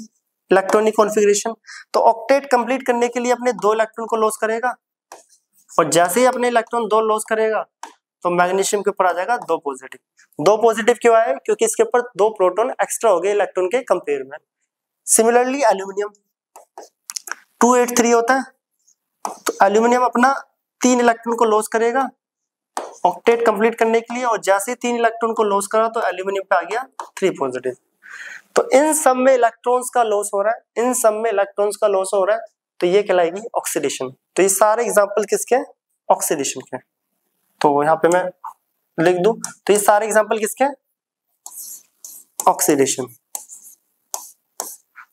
इलेक्ट्रॉनिक कॉन्फ़िगरेशन, तो ऑक्टेट कंप्लीट करने के लिए अपने 2 इलेक्ट्रॉन को लॉस करेगा, और जैसे ही अपने इलेक्ट्रॉन 2 लॉस करेगा तो मैग्नीशियम के ऊपर आ जाएगा 2 पॉजिटिव। 2 पॉजिटिव क्यों आए? क्योंकि इसके ऊपर 2 प्रोटॉन एक्स्ट्रा हो गए इलेक्ट्रॉन के कंपेयर में। सिमिलरली एल्यूमिनियम 283 होता है, तो एल्यूमिनियम अपना 3 इलेक्ट्रॉन को लॉस करेगा ऑक्टेट कंप्लीट करने के लिए, और जैसे ही 3 इलेक्ट्रॉन को लॉस करा तो एल्यूमिनियम पे आ गया 3 पॉजिटिव। तो इन सब में इलेक्ट्रॉन्स का लॉस हो रहा है, तो ये कहलाएगी ऑक्सीडेशन। तो ये सारे एग्जांपल किसके हैं? ऑक्सीडेशन के। तो यहाँ पे मैं लिख दूं, तो ये सारे एग्जांपल किसके हैं? ऑक्सीडेशन।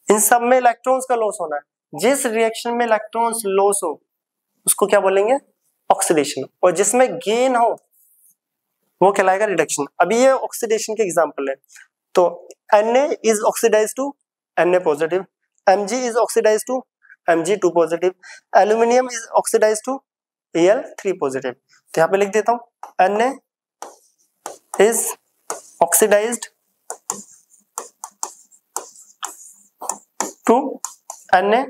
इन सब में इलेक्ट्रॉन्स का लॉस होना है। जिस रिएक्शन में इलेक्ट्रॉन्स लॉस हो उसको क्या बोलेंगे? ऑक्सीडेशन। और जिसमें गेन हो वो कहलाएगा रिडक्शन। अभी ये ऑक्सीडेशन के एग्जांपल है। तो Na is oxidized to Na positive, Mg is oxidized to Mg2 positive, aluminium is oxidized to Al3 positive। तो यहाँ पे लिख देता हूँ Na is oxidized to Na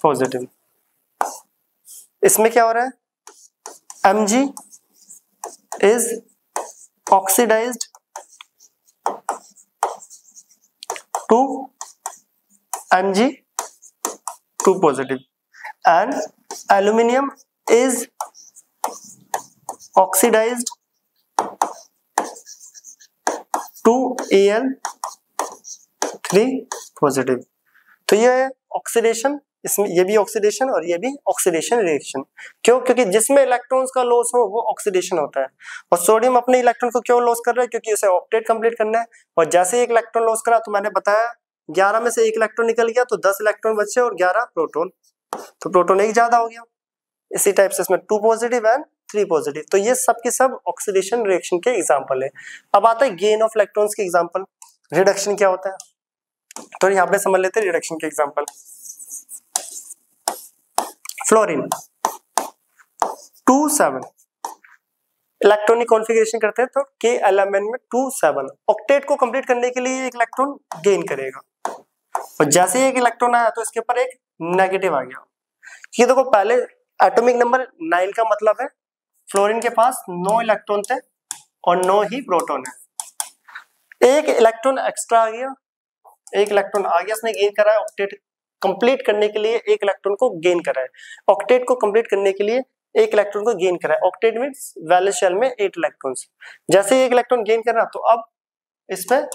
positive। इसमें क्या हो रहा है? Mg is oxidized to Mg2 positive and aluminium is oxidized to Al3 positive। तो ये है ऑक्सीडेशन, इसमें ये भी ऑक्सीडेशन और ये भी ऑक्सीडेशन रिएक्शन। क्यों? क्योंकि जिसमें इलेक्ट्रॉन्स का लॉस हो वो ऑक्सीडेशन होता है। और सोडियम अपने इलेक्ट्रॉन को क्यों लॉस कर रहा है? क्योंकि उसे ऑक्टेट कंप्लीट करना है, और जैसे एक इलेक्ट्रॉन लॉस करा तो मैंने बताया 11 में से एक इलेक्ट्रॉन निकल गया तो 10 इलेक्ट्रॉन बचे और 11 प्रोटॉन, तो प्रोटॉन एक ज्यादा हो गया। इसी टाइप से इसमें 2 पॉजिटिव एंड 3 पॉजिटिव। तो ये सब के सब ऑक्सीडेशन रिएक्शन के एग्जाम्पल है। अब आता है गेन ऑफ इलेक्ट्रॉन्स के एग्जाम्पल। रिडक्शन क्या होता है, तो यहाँ पे समझ लेते हैं रिडक्शन के एग्जाम्पल। फ्लोरीन 2,7 इलेक्ट्रॉनिक कॉन्फ़िगरेशन करते हैं, तो के एलिमेंट में 2,7 ऑक्टेट को कंप्लीट करने के लिए एक इलेक्ट्रॉन गेन करेगा, और जैसे ही एक इलेक्ट्रॉन आया तो इसके ऊपर एक नेगेटिव आ गया। ये देखो पहले एटॉमिक नंबर 9 का मतलब है फ्लोरीन के पास 9 इलेक्ट्रॉन थे और 9 ही प्रोटॉन है। एक इलेक्ट्रॉन एक्स्ट्रा आ गया, इसने गेन करा है ऑक्टेट कंप्लीट करने के लिए, एक इलेक्ट्रॉन को गेन करा है। ऑक्टेट को कंप्लीट करने के लिए एक इलेक्ट्रॉन को गेन करा है। ऑक्टेट मींस वैलेंस शेल में 8 इलेक्ट्रॉन्स। जैसे ही एक इलेक्ट्रॉन गेन करना तो अब इसमें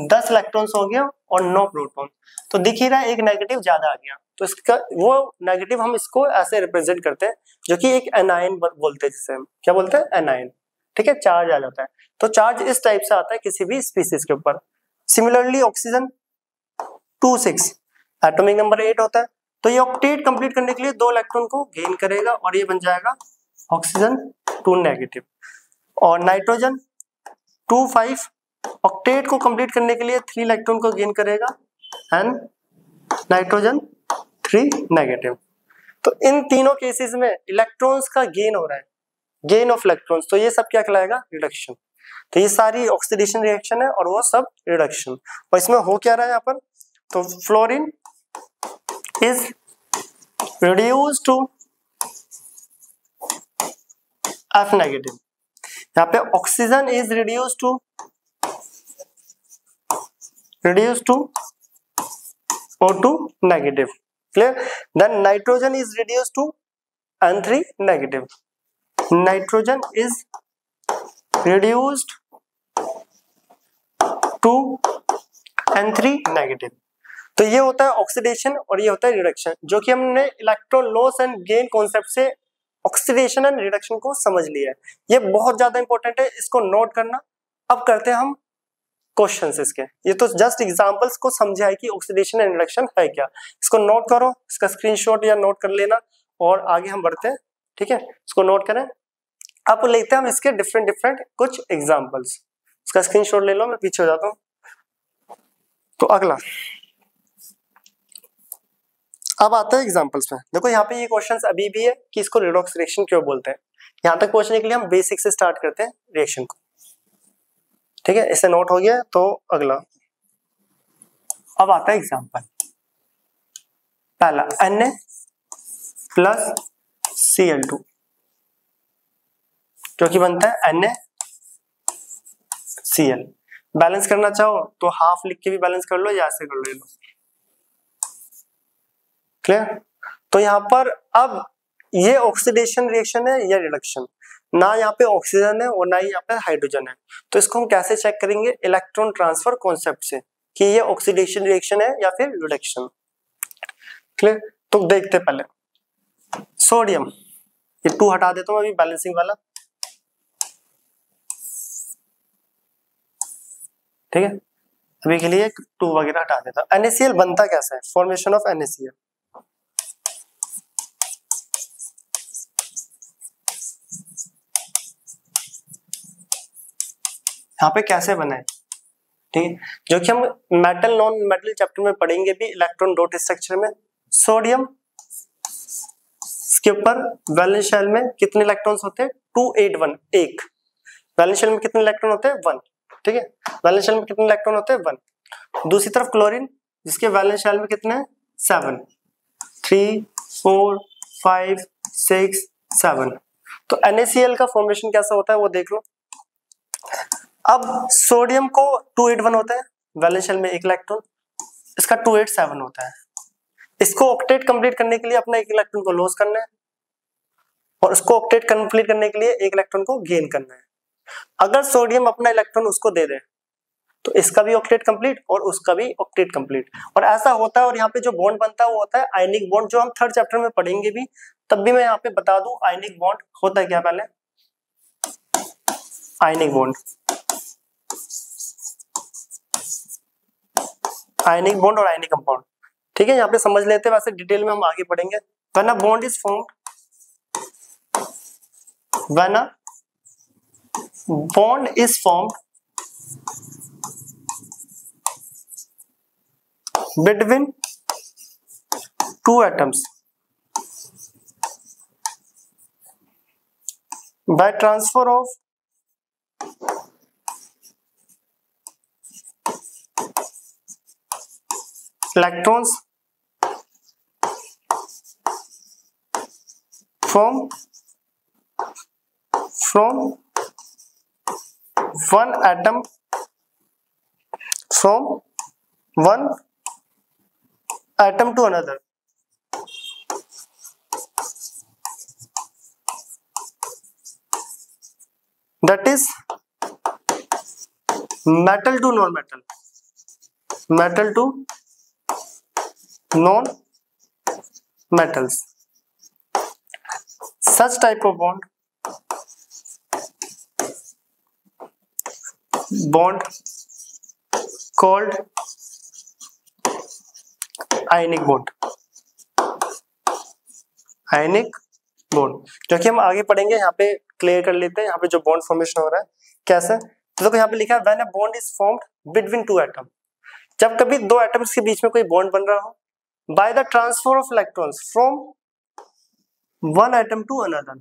10 इलेक्ट्रॉन्स हो गया और 9 प्रोटॉन। तो दिख ही रहा है एक नेगेटिव ज्यादा आ गया, तो इसका वो नेगेटिव हम इसको ऐसे रिप्रेजेंट करते हैं जो कि एक एनायन बोलते हैं, जिसे हम क्या बोलते हैं, एनायन। ठीक है, चार्ज आ जाता है। तो चार्ज इस टाइप से आता है किसी भी स्पीसीज के ऊपर। सिमिलरली ऑक्सीजन 2,6 एटॉमिक नंबर 8 होता है, तो ये ऑक्टेट कंप्लीट करने के लिए 2 इलेक्ट्रॉन को गेन करेगा और ये बन जाएगा ऑक्सीजन 2 नेगेटिव। और नाइट्रोजन 2,5 ऑक्टेट को कंप्लीट करने के लिए 3 इलेक्ट्रॉन को गेन करेगा एंड नाइट्रोजन 3 नेगेटिव। तो इन तीनों केसेस में इलेक्ट्रॉन्स का गेन हो रहा है, गेन ऑफ इलेक्ट्रॉन्स, तो ये सब क्या कहलाएगा, रिडक्शन। तो ये सारी ऑक्सीडेशन रिएक्शन है और वो सब रिडक्शन। और इसमें हो क्या रहा है यहाँ पर, तो fluorine is reduced to F negative, यहाँ पे oxygen is reduced to O2 negative, clear. Then nitrogen is reduced to N3 negative, nitrogen is reduced to N3 negative. तो ये होता है ऑक्सीडेशन और ये होता है रिडक्शन, जो कि हमने electron loss and gain concept से ऑक्सीडेशन एंड रिडक्शन को समझ लिया है। ये बहुत ज्यादा इंपॉर्टेंट है, इसको नोट करना। अब करते हैं हम क्वेश्चंस इसके। ये तो जस्ट एग्जांपल्स को समझाए कि ऑक्सीडेशन एंड रिडक्शन है क्या। इसको नोट करो, इसका स्क्रीनशॉट या नोट कर लेना और आगे हम बढ़ते हैं। ठीक है, इसको नोट करें। अब लेते हैं हम इसके डिफरेंट कुछ एग्जाम्पल्स। इसका स्क्रीनशॉट ले लो, मैं पीछे हो जाता हूँ। तो अगला अब आता है एग्जांपल्स में। देखो यहाँ पे ये क्वेश्चंस अभी भी है कि इसको रिडॉक्स रिएक्शन क्यों बोलते हैं। यहाँ तक पहुंचने के लिए हम बेसिक से स्टार्ट करते हैं रिएक्शन को। ठीक है, इसे नोट हो गया। तो अगला अब आता है एग्जांपल। पहला Na प्लस Cl2 जो कि बनता है NaCl। बैलेंस करना चाहो तो हाफ लिख के भी बैलेंस कर लो या ऐसे कर लो, क्लियर। तो यहाँ पर अब ये ऑक्सीडेशन रिएक्शन है या रिडक्शन, ना यहाँ पे ऑक्सीजन है और ना ही यहाँ पे हाइड्रोजन है। तो इसको हम कैसे चेक करेंगे, इलेक्ट्रॉन ट्रांसफर कॉन्सेप्ट से, कि ये ऑक्सीडेशन रिएक्शन है या फिर रिडक्शन, क्लियर। तो देखते पहले सोडियम, ये 2 हटा देता हूँ अभी बैलेंसिंग वाला। ठीक है, अभी के लिए 2 वगैरह हटा देता हूँ। NaCl बनता कैसा है, फॉर्मेशन ऑफ NaCl। यहाँ पे कैसे बना है, ठीक है, जो कि हम मेटल नॉन मेटल चैप्टर में पढ़ेंगे भी, इलेक्ट्रॉन डॉट स्ट्रक्चर में। सोडियम इसके ऊपर वैलेंस शेल में कितने इलेक्ट्रॉन्स होते हैं, 281, एक। वैलेंस शेल में कितने इलेक्ट्रॉन होते हैं, 1। ठीक है, वैलेंस शेल में कितने इलेक्ट्रॉन होते हैं, 1। दूसरी तरफ क्लोरीन, जिसके वैलेंस शेल में कितने हैं, 7, 3, 4, 5, 6, 7। तो NaCl का फॉर्मेशन कैसा होता है वो देख लो। अब सोडियम को 281 होता है, वैलेंस शेल में 1 इलेक्ट्रॉन, इसका 287 होता है। इसको ऑक्टेट कंप्लीट करने के लिए अपना 1 इलेक्ट्रॉन को लॉस करना है और उसको ऑक्टेट कंप्लीट करने के लिए 1 इलेक्ट्रॉन को गेन करना है। अगर सोडियम अपना इलेक्ट्रॉन उसको दे दे तो इसका भी ऑक्टेट कंप्लीट और उसका भी ऑक्टेट कंप्लीट, और ऐसा होता है। और यहाँ पे जो बॉन्ड बनता है वो होता है आयनिक बॉन्ड, जो हम 3rd चैप्टर में पढ़ेंगे भी। तब भी मैं यहाँ पे बता दूं आयनिक बॉन्ड होता है क्या। पहले आयनिक बॉन्ड, आयनिक बॉन्ड और आयनिक कंपाउंड, ठीक है, यहाँ पे समझ लेते हैं, वैसे डिटेल में हम आगे पढ़ेंगे। When a bond is formed, when a bond is formed between 2 atoms by transfer of electrons from one atom, from one atom to another, that is metal to non metal, metal to non metals. Such type of bond called ionic bond. Ionic bond जो कि हम आगे पढ़ेंगे. यहाँ पे clear कर लेते हैं यहाँ पे जो बॉन्ड फॉर्मेशन हो रहा है कैसे. तो देखो यहाँ पे लिखा है when a bond is formed between two atom. जब कभी दो एटम्स के बीच में कोई बॉन्ड बन रहा हो by the transfer of electrons from one atom to another.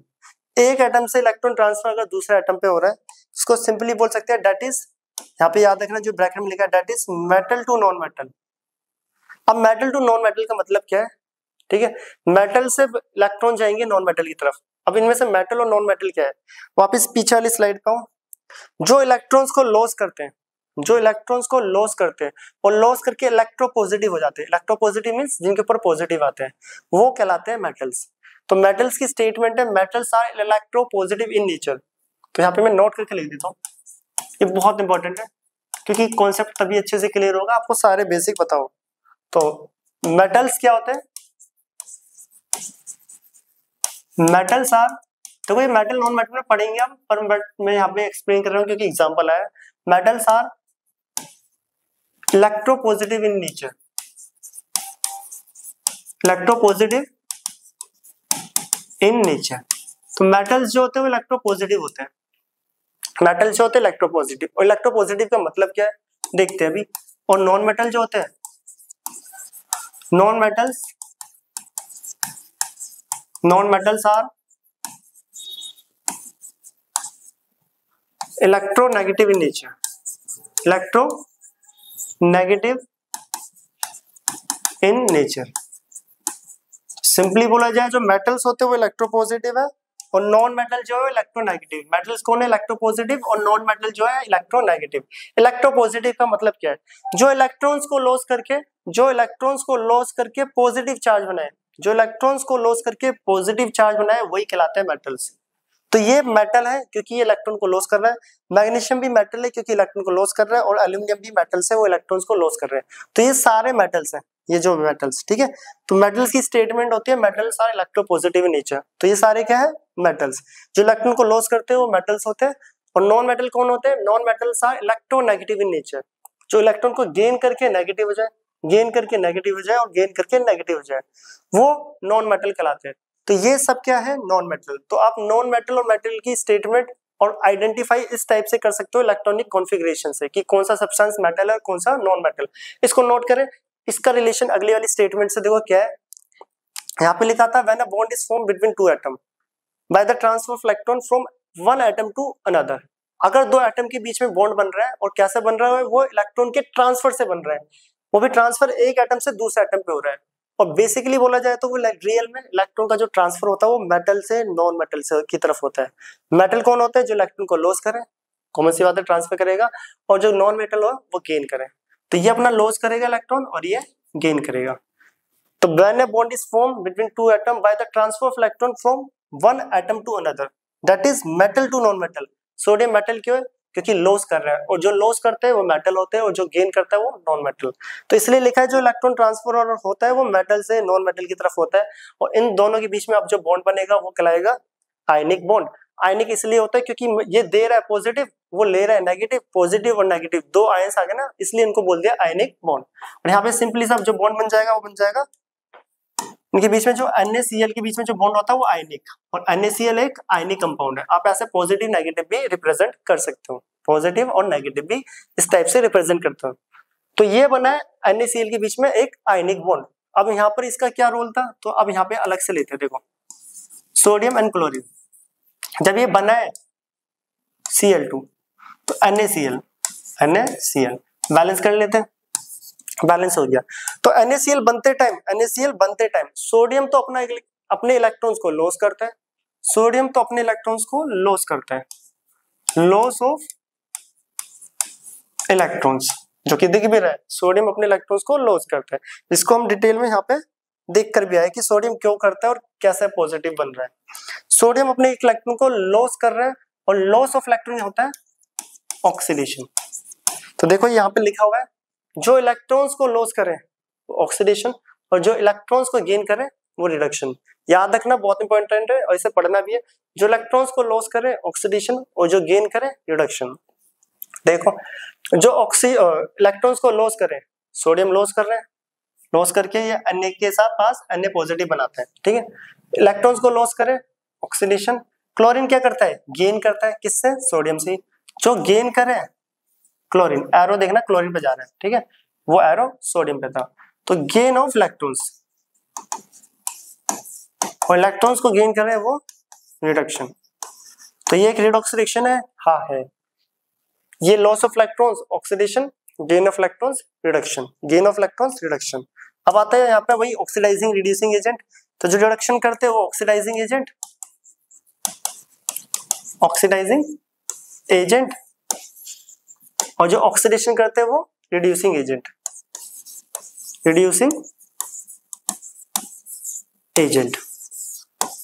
एक एटम से इलेक्ट्रॉन ट्रांसफर अगर दूसरे एटम पे हो रहा है इसको सिंपली बोल सकते हैं दैट इज, यहाँ पे याद रखना जो ब्रैकेट में लिखा है that is metal to non metal. अब मेटल टू नॉन मेटल का मतलब क्या है, ठीक है. मेटल से इलेक्ट्रॉन जाएंगे नॉन मेटल की तरफ. अब इनमें से मेटल और नॉन मेटल क्या है, वापस पीछे वाली स्लाइड पे हूं. जो इलेक्ट्रॉन्स को लॉस करते हैं, जो इलेक्ट्रॉन्स को लॉस करते हैं और लॉस करके इलेक्ट्रोपॉजिटिव हो जाते हैं. इलेक्ट्रोपॉजिटिव मींस जिनके ऊपर पॉजिटिव आते हैं वो कहलाते हैं मेटल्स. तो मेटल्स की स्टेटमेंट है metals are electropositive in nature. तो यहाँ पे मैं नोट करके लिख देता हूँ, ये बहुत इंपॉर्टेंट है क्योंकि कॉन्सेप्ट तभी अच्छे से क्लियर होगा आपको सारे बेसिक बताओ. तो मेटल्स क्या होते हैं, मेटल्स आर, तो ये मेटल नॉन मेटल में पढ़ेंगे हम, पर मैं यहाँ पे एक्सप्लेन कर रहा हूँ क्योंकि एग्जांपल आया. Metals are electropositive in nature, electropositive in nature. तो मेटल्स जो होते हैं वो इलेक्ट्रोपॉजिटिव होते हैं. मेटल्स जो होते हैं इलेक्ट्रोपॉजिटिव, और इलेक्ट्रोपॉजिटिव का मतलब क्या है देखते हैं अभी. और नॉन मेटल जो होते हैं, non metals are electronegative in nature, electronegative in nature. Simply बोला जाए जो मेटल्स होते हैं वो इलेक्ट्रोपॉजिटिव है और नॉन मेटल जो है इलेक्ट्रोनेगेटिव. मेटल्स कौन है, इलेक्ट्रोपॉजिटिव, और नॉन मेटल जो है इलेक्ट्रोनेगेटिव. इलेक्ट्रोपॉजिटिव का मतलब क्या है, जो इलेक्ट्रॉन्स को लॉस करके पॉजिटिव चार्ज बनाए, जो इलेक्ट्रॉन्स को लॉस करके पॉजिटिव चार्ज बनाए वही कहलाते हैं मेटल्स. तो ये मेटल है क्योंकि ये इलेक्ट्रॉन को लॉस कर रहा है. मैग्नीशियम भी मेटल है क्योंकि इलेक्ट्रॉन को लॉस कर रहा है, और एल्यूमिनियम भी मेटल्स है, वो इलेक्ट्रॉन्स को लॉस कर रहे हैं. तो ये सारे मेटल्स हैं, ये जो मेटल्स, ठीक है. तो मेटल्स की स्टेटमेंट होती है metals are electropositive in nature. तो ये सारे क्या है, मेटल्स. जो इलेक्ट्रॉन को लॉस करते हैं वो मेटल्स होते हैं. और नॉन मेटल कौन होते हैं, non metals are electronegative in nature. जो इलेक्ट्रॉन को गेन करके नेगेटिव हो जाए, गेन करके नेगेटिव हो जाए और गेन करके नेगेटिव हो जाए, वो नॉन मेटल कहलाते हैं. तो ये सब क्या है, नॉन मेटल. तो आप नॉन मेटल और मेटल की स्टेटमेंट और आइडेंटिफाई इस टाइप से कर सकते हो इलेक्ट्रॉनिक कॉन्फ़िगरेशन से कि कौन सा सब्सटेंस मेटल है और कौन सा नॉन मेटल. इसको नोट करें. इसका रिलेशन अगली वाली स्टेटमेंट से देखो क्या है. यहाँ पे लिखा था when a bond is formed between two atom by the transfer of electron from one atom to another. अगर दो एटम के बीच में बॉन्ड बन रहा है और कैसे बन रहा है, वो इलेक्ट्रॉन के ट्रांसफर से बन रहा है. वो भी ट्रांसफर एक एटम से दूसरे एटम पे हो रहा है. और बेसिकली बोला जाए तो वो रियल में इलेक्ट्रॉन का जो ट्रांसफर होता है वो मेटल से नॉन मेटल से की तरफ होता है. मेटल कौन होता है, जो इलेक्ट्रॉन को लॉस करे, कॉमन सी बात है, ट्रांसफर करेगा. और जो नॉन मेटल हो वो गेन करे. तो ये अपना लॉस करेगा इलेक्ट्रॉन और ये गेन करेगा. तो when a bond is formed between two atom by the transfer of electron from one atom to another, that is metal to non metal. Sodium metal क्यों है, क्योंकि लॉस कर रहा है, और जो लॉस करते हैं वो मेटल होते हैं और जो गेन करता है वो नॉन मेटल. तो इसलिए लिखा है जो इलेक्ट्रॉन ट्रांसफर होता है वो मेटल से नॉन मेटल की तरफ होता है. और इन दोनों के बीच में अब जो बॉन्ड बनेगा वो कहलाएगा आयनिक बॉन्ड. आयनिक इसलिए होता है क्योंकि ये दे रहा है पॉजिटिव, वो ले रहा है नेगेटिव. पॉजिटिव और नेगेटिव दो आयंस आ गए ना, इसलिए इनको बोल दिया आयनिक बॉन्ड. और यहाँ पे सिंपली सब जो बॉन्ड बन जाएगा वो बन जाएगा इनके बीच में जो NaCl के बीच में जो बॉन्ड होता है वो आयनिक, और NaCl एक आयनिक कंपाउंड है. आप ऐसे पॉजिटिव नेगेटिव भी रिप्रेजेंट कर सकते हो, पॉजिटिव और नेगेटिव भी इस टाइप से रिप्रेजेंट करते हो. तो ये बना है NaCl के बीच में एक आयनिक बॉन्ड. अब यहाँ पर इसका क्या रोल था, तो अब यहाँ पे अलग से लेते हैं. देखो सोडियम एंड क्लोरीन, जब ये बना है Cl2 तो NaCl बैलेंस कर लेते हैं, बैलेंस हो गया. तो NaCl बनते टाइम सोडियम तो अपने इलेक्ट्रॉन्स को लॉस करता है, सोडियम तो अपने इलेक्ट्रॉन्स को लॉस करता है, लॉस ऑफ इलेक्ट्रॉन्स, जो कि दिख भी रहा है, सोडियम अपने इलेक्ट्रॉन्स को लॉस करता है. इसको हम डिटेल में यहाँ पे देख कर भी आए कि सोडियम क्यों करता है और कैसे पॉजिटिव बन रहा है. सोडियम अपने इलेक्ट्रॉन को लॉस कर रहा है और लॉस ऑफ इलेक्ट्रॉन होता है ऑक्सीडेशन। तो देखो यहाँ पे लिखा हुआ है जो इलेक्ट्रॉन्स को लॉस करे वो ऑक्सीडेशन और जो इलेक्ट्रॉन्स को गेन करे वो रिडक्शन। याद रखना, बहुत इंपॉर्टेंट है और इसे पढ़ना भी है। जो इलेक्ट्रॉन्स को लॉस करे ऑक्सीडेशन और जो गेन करे रिडक्शन। देखो जो इलेक्ट्रॉन्स को लॉस करे, सोडियम लॉस कर रहे हैं, लॉस करके ये Na के साथ पास Na पॉजिटिव बनाते हैं, ठीक है। इलेक्ट्रॉन्स को लॉस करे ऑक्सीडेशन। क्लोरीन क्या करता है, गेन करता है, किससे, सोडियम से। जो गेन करे क्लोरीन, एरो देखना क्लोरीन पे जा रहा है, ठीक है, वो एरो सोडियम पे था। तो गेन ऑफ इलेक्ट्रॉन्स, और इलेक्ट्रॉन्स को गेन करे वो रिडक्शन। तो ये एक रिडॉक्स रिएक्शन है, हाँ है। ये loss of electrons oxidation, gain of electrons reduction, gain of electrons reduction. अब आता है यहाँ पे वही ऑक्सीडाइजिंग रिड्यूसिंग एजेंट। तो जो रिडक्शन करते हैं वो ऑक्सीडाइजिंग एजेंट, ऑक्सीडाइजिंग एजेंट, और जो ऑक्सीडेशन करते हैं वो रिड्यूसिंग एजेंट, रिड्यूसिंग एजेंट।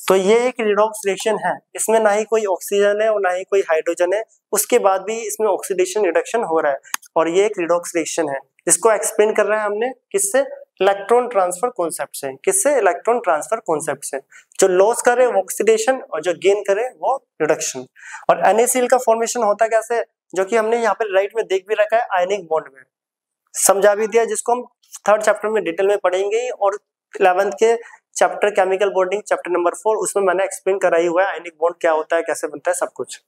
तो ये एक रिडॉक्स रिएक्शन है, इसमें ना ही कोई ऑक्सीजन है और ना ही कोई हाइड्रोजन है, उसके बाद भी इसमें ऑक्सीडेशन रिडक्शन हो रहा है, और ये एक रिडॉक्स रिएक्शन है। इसको एक्सप्लेन कर रहा है हमने किससे, इलेक्ट्रॉन ट्रांसफर कॉन्सेप्ट से। किससे, इलेक्ट्रॉन ट्रांसफर कॉन्सेप्ट से। जो लॉस करे वो ऑक्सीडेशन और जो गेन करे वो रिडक्शन। और NaCl का फॉर्मेशन होता कैसे, जो कि हमने यहाँ पे राइट में देख भी रखा है, आयनिक बॉन्ड में समझा भी दिया, जिसको हम 3rd चैप्टर में डिटेल में पढ़ेंगे, और 11th के chapter chemical bonding chapter number 4 उसमें मैंने एक्सप्लेन कराई हुआ है आयनिक बॉन्ड क्या होता है, कैसे बनता है, सब कुछ।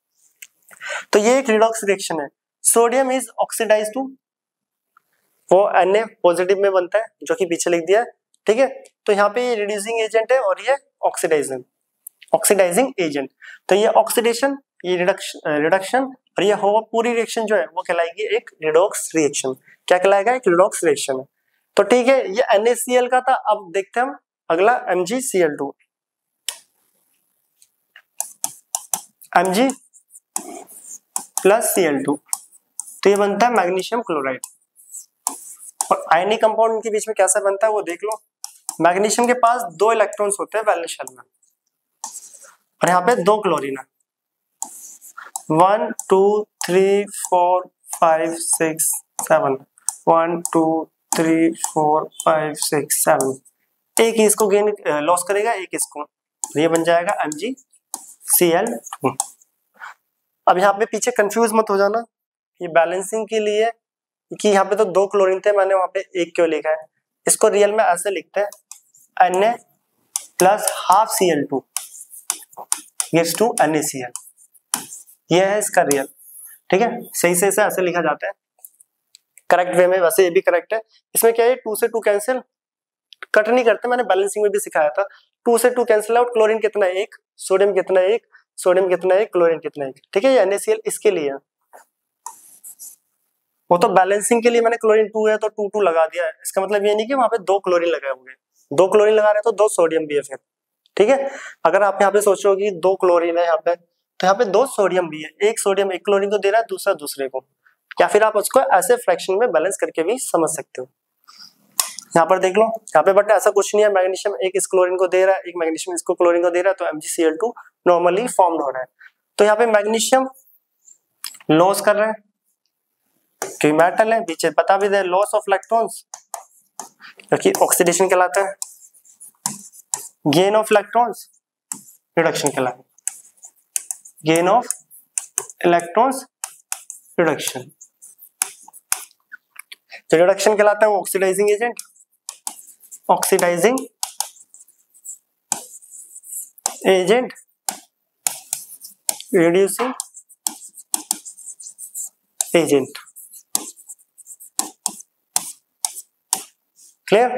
तो ये एक रिडॉक्स रिएक्शन है। सोडियम इज ऑक्सीडाइज टू, वो Na पॉजिटिव में बनता है, जो कि पीछे लिख दिया है, ठीक है। तो यहाँ पे ये रिड्यूसिंग एजेंट है और ये ऑक्सीडाइजिंग एजेंट। तो ये ऑक्सीडेशन, ये रिडक्शन, और ये होगा पूरी रिएक्शन जो है वो कहलाएगी एक रिडॉक्स रिएक्शन। क्या कहलाएगा, एक रिडॉक्स रिएक्शन है। तो ठीक है, ये NaCl का था। अब देखते हैं हम अगला MgCl2, Mg प्लस Cl2, तो ये बनता है मैग्नीशियम क्लोराइड। और आयनिक कंपाउंड के बीच में कैसा बनता है वो देख लो। मैग्नीशियम के पास 2 इलेक्ट्रॉन्स होते हैं वैलेंस शेल में, और यहाँ पे 2 क्लोरीन है, 1 2 3 4 5 6 7, 1 2 3 4 5 6 7, एक ही इसको गेन लॉस करेगा, एक इसको, ये बन जाएगा MgCl2। अब यहाँ पे पीछे कंफ्यूज मत हो जाना, ये बैलेंसिंग के लिए कि यहाँ पे तो 2 क्लोरीन थे, मैंने वहां पे 1 क्यों लिखा है। इसको रियल में ऐसे लिखते हैं Na plus half Cl2 gives to NaCl, ये है इसका रियल, ठीक है। सही से इसे ऐसे लिखा जाता है करेक्ट वे में, वैसे ये भी करेक्ट है। इसमें क्या है, 2 से 2 कैंसिल, कट नहीं करते, मैंने बैलेंसिंग में भी सिखाया था। 2 से 2 कैंसिल आउट, क्लोरीन कितना है 1, सोडियम कितना है 1, सोडियम कितना है 1, क्लोरीन कितना है 1, ठीक है। ये NaCl इसके लिए है, वो तो बैलेंसिंग के लिए मैंने क्लोरीन 2 है तो 2 2 लगा दिया है। इसका मतलब ये नहीं कि वहां पे 2 क्लोरीन लगाए हुए हैं, 2 क्लोरीन लगा रहे हैं तो 2 सोडियम भी है फिर, ठीक है। अगर आप यहाँ पे सोचो कि 2 क्लोरीन है यहाँ पे, तो यहाँ पे 2 सोडियम भी है, एक सोडियम एक क्लोरीन को दे रहा है, दूसरा दूसरे को, या फिर आप उसको ऐसे फ्रैक्शन में बैलेंस करके भी समझ सकते हो। यहाँ पर देख लो, यहाँ पे बट ऐसा कुछ नहीं है, मैग्नीशियम एक इस क्लोरीन को दे रहा है, एक मैग्नीशियम इसको क्लोरीन को दे रहा है, तो MgCl2 नॉर्मली फॉर्म्ड हो रहा है। तो यहाँ पे मैग्नीशियम लॉस कर रहे हैं क्योंकि मेटल है, पीछे बता भी दे, लॉस ऑफ इलेक्ट्रॉन्स क्योंकि ऑक्सीडेशन कहलाता है, गेन ऑफ इलेक्ट्रॉन्स रिडक्शन कहलाता है, गेन ऑफ इलेक्ट्रॉन्स रिडक्शन। जो रिडक्शन कहलाता है वो oxidizing agent, oxidizing agent, reducing agent. Clear.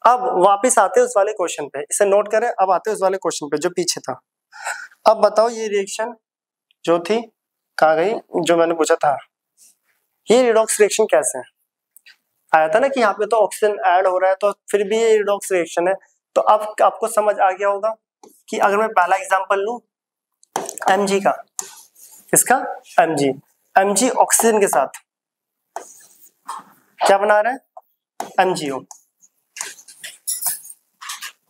अब वापस आते हैं उस वाले क्वेश्चन पे, इसे नोट करें। अब आते हैं उस वाले क्वेश्चन पे जो पीछे था। अब बताओ ये रिएक्शन जो थी कहाँ गई, जो मैंने पूछा था, ये रिडॉक्स रिएक्शन कैसे है। आया था ना कि यहाँ पे तो ऑक्सीजन ऐड हो रहा है, तो फिर भी ये रिडॉक्स रिएक्शन है। तो अब आपको समझ आ गया होगा कि अगर मैं पहला एग्जांपल लूं Mg का, इसका Mg ऑक्सीजन के साथ क्या बना रहा है, MgO।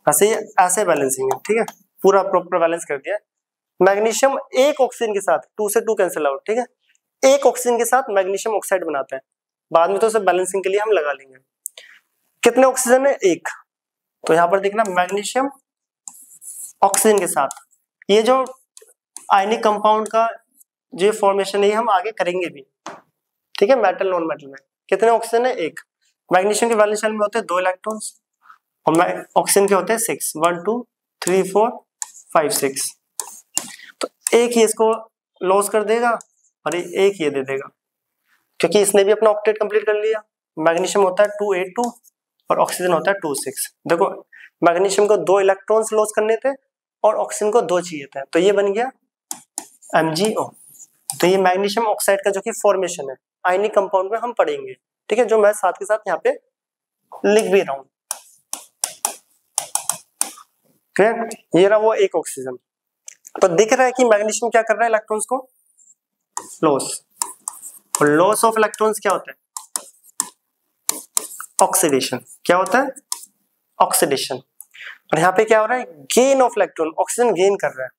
ऐसे बैलेंसिंग है, ठीक है, पूरा प्रॉपर बैलेंस कर दिया। मैग्नीशियम एक ऑक्सीजन के साथ 2 से 2 कैंसिल आउट, ठीक है, एक ऑक्सीजन के साथ मैग्नीशियम ऑक्साइड बनाते हैं, बाद में तो सब बैलेंसिंग के लिए हम लगा लेंगे। कितने ऑक्सीजन है? एक। तो यहां पर देखना मैग्नीशियम ऑक्सीजन के साथ, ये जो आयनिक कंपाउंड का जो फॉर्मेशन है हम आगे करेंगे भी, ठीक है, मेटल नॉन मेटल में। कितने ऑक्सीजन है? एक। मैग्नीशियम के वैलेंस शेल में होते हैं 2 इलेक्ट्रॉन्स और ऑक्सीजन के होते हैं 6, 1 2 3 4 5 6। तो एक ही इसको लॉस कर देगा और एक ये दे देगा, क्योंकि इसने भी अपना ऑक्टेट कंप्लीट कर लिया। मैग्नीशियम होता है 282 और ऑक्सीजन होता है 26। देखो मैग्नीशियम को 2 इलेक्ट्रॉन्स लॉस करने थे और ऑक्सीजन को 2 चाहिए थे, तो ये बन गया MgO। तो ये मैग्नीशियम ऑक्साइड का जो कि फॉर्मेशन है आयनिक कंपाउंड में हम पढ़ेंगे, ठीक है, जो मैं साथ के साथ यहाँ पे लिख भी रहा हूं। ये रहा वो एक ऑक्सीजन। तो दिख रहा है कि मैग्नीशियम क्या कर रहा है? इलेक्ट्रॉन्स को लॉस। और लॉस ऑफ इलेक्ट्रॉन्स क्या होता है? ऑक्सीडेशन। क्या होता है? ऑक्सीडेशन। और यहाँ पे क्या हो रहा है? Gain of electron, oxygen gain कर रहा है,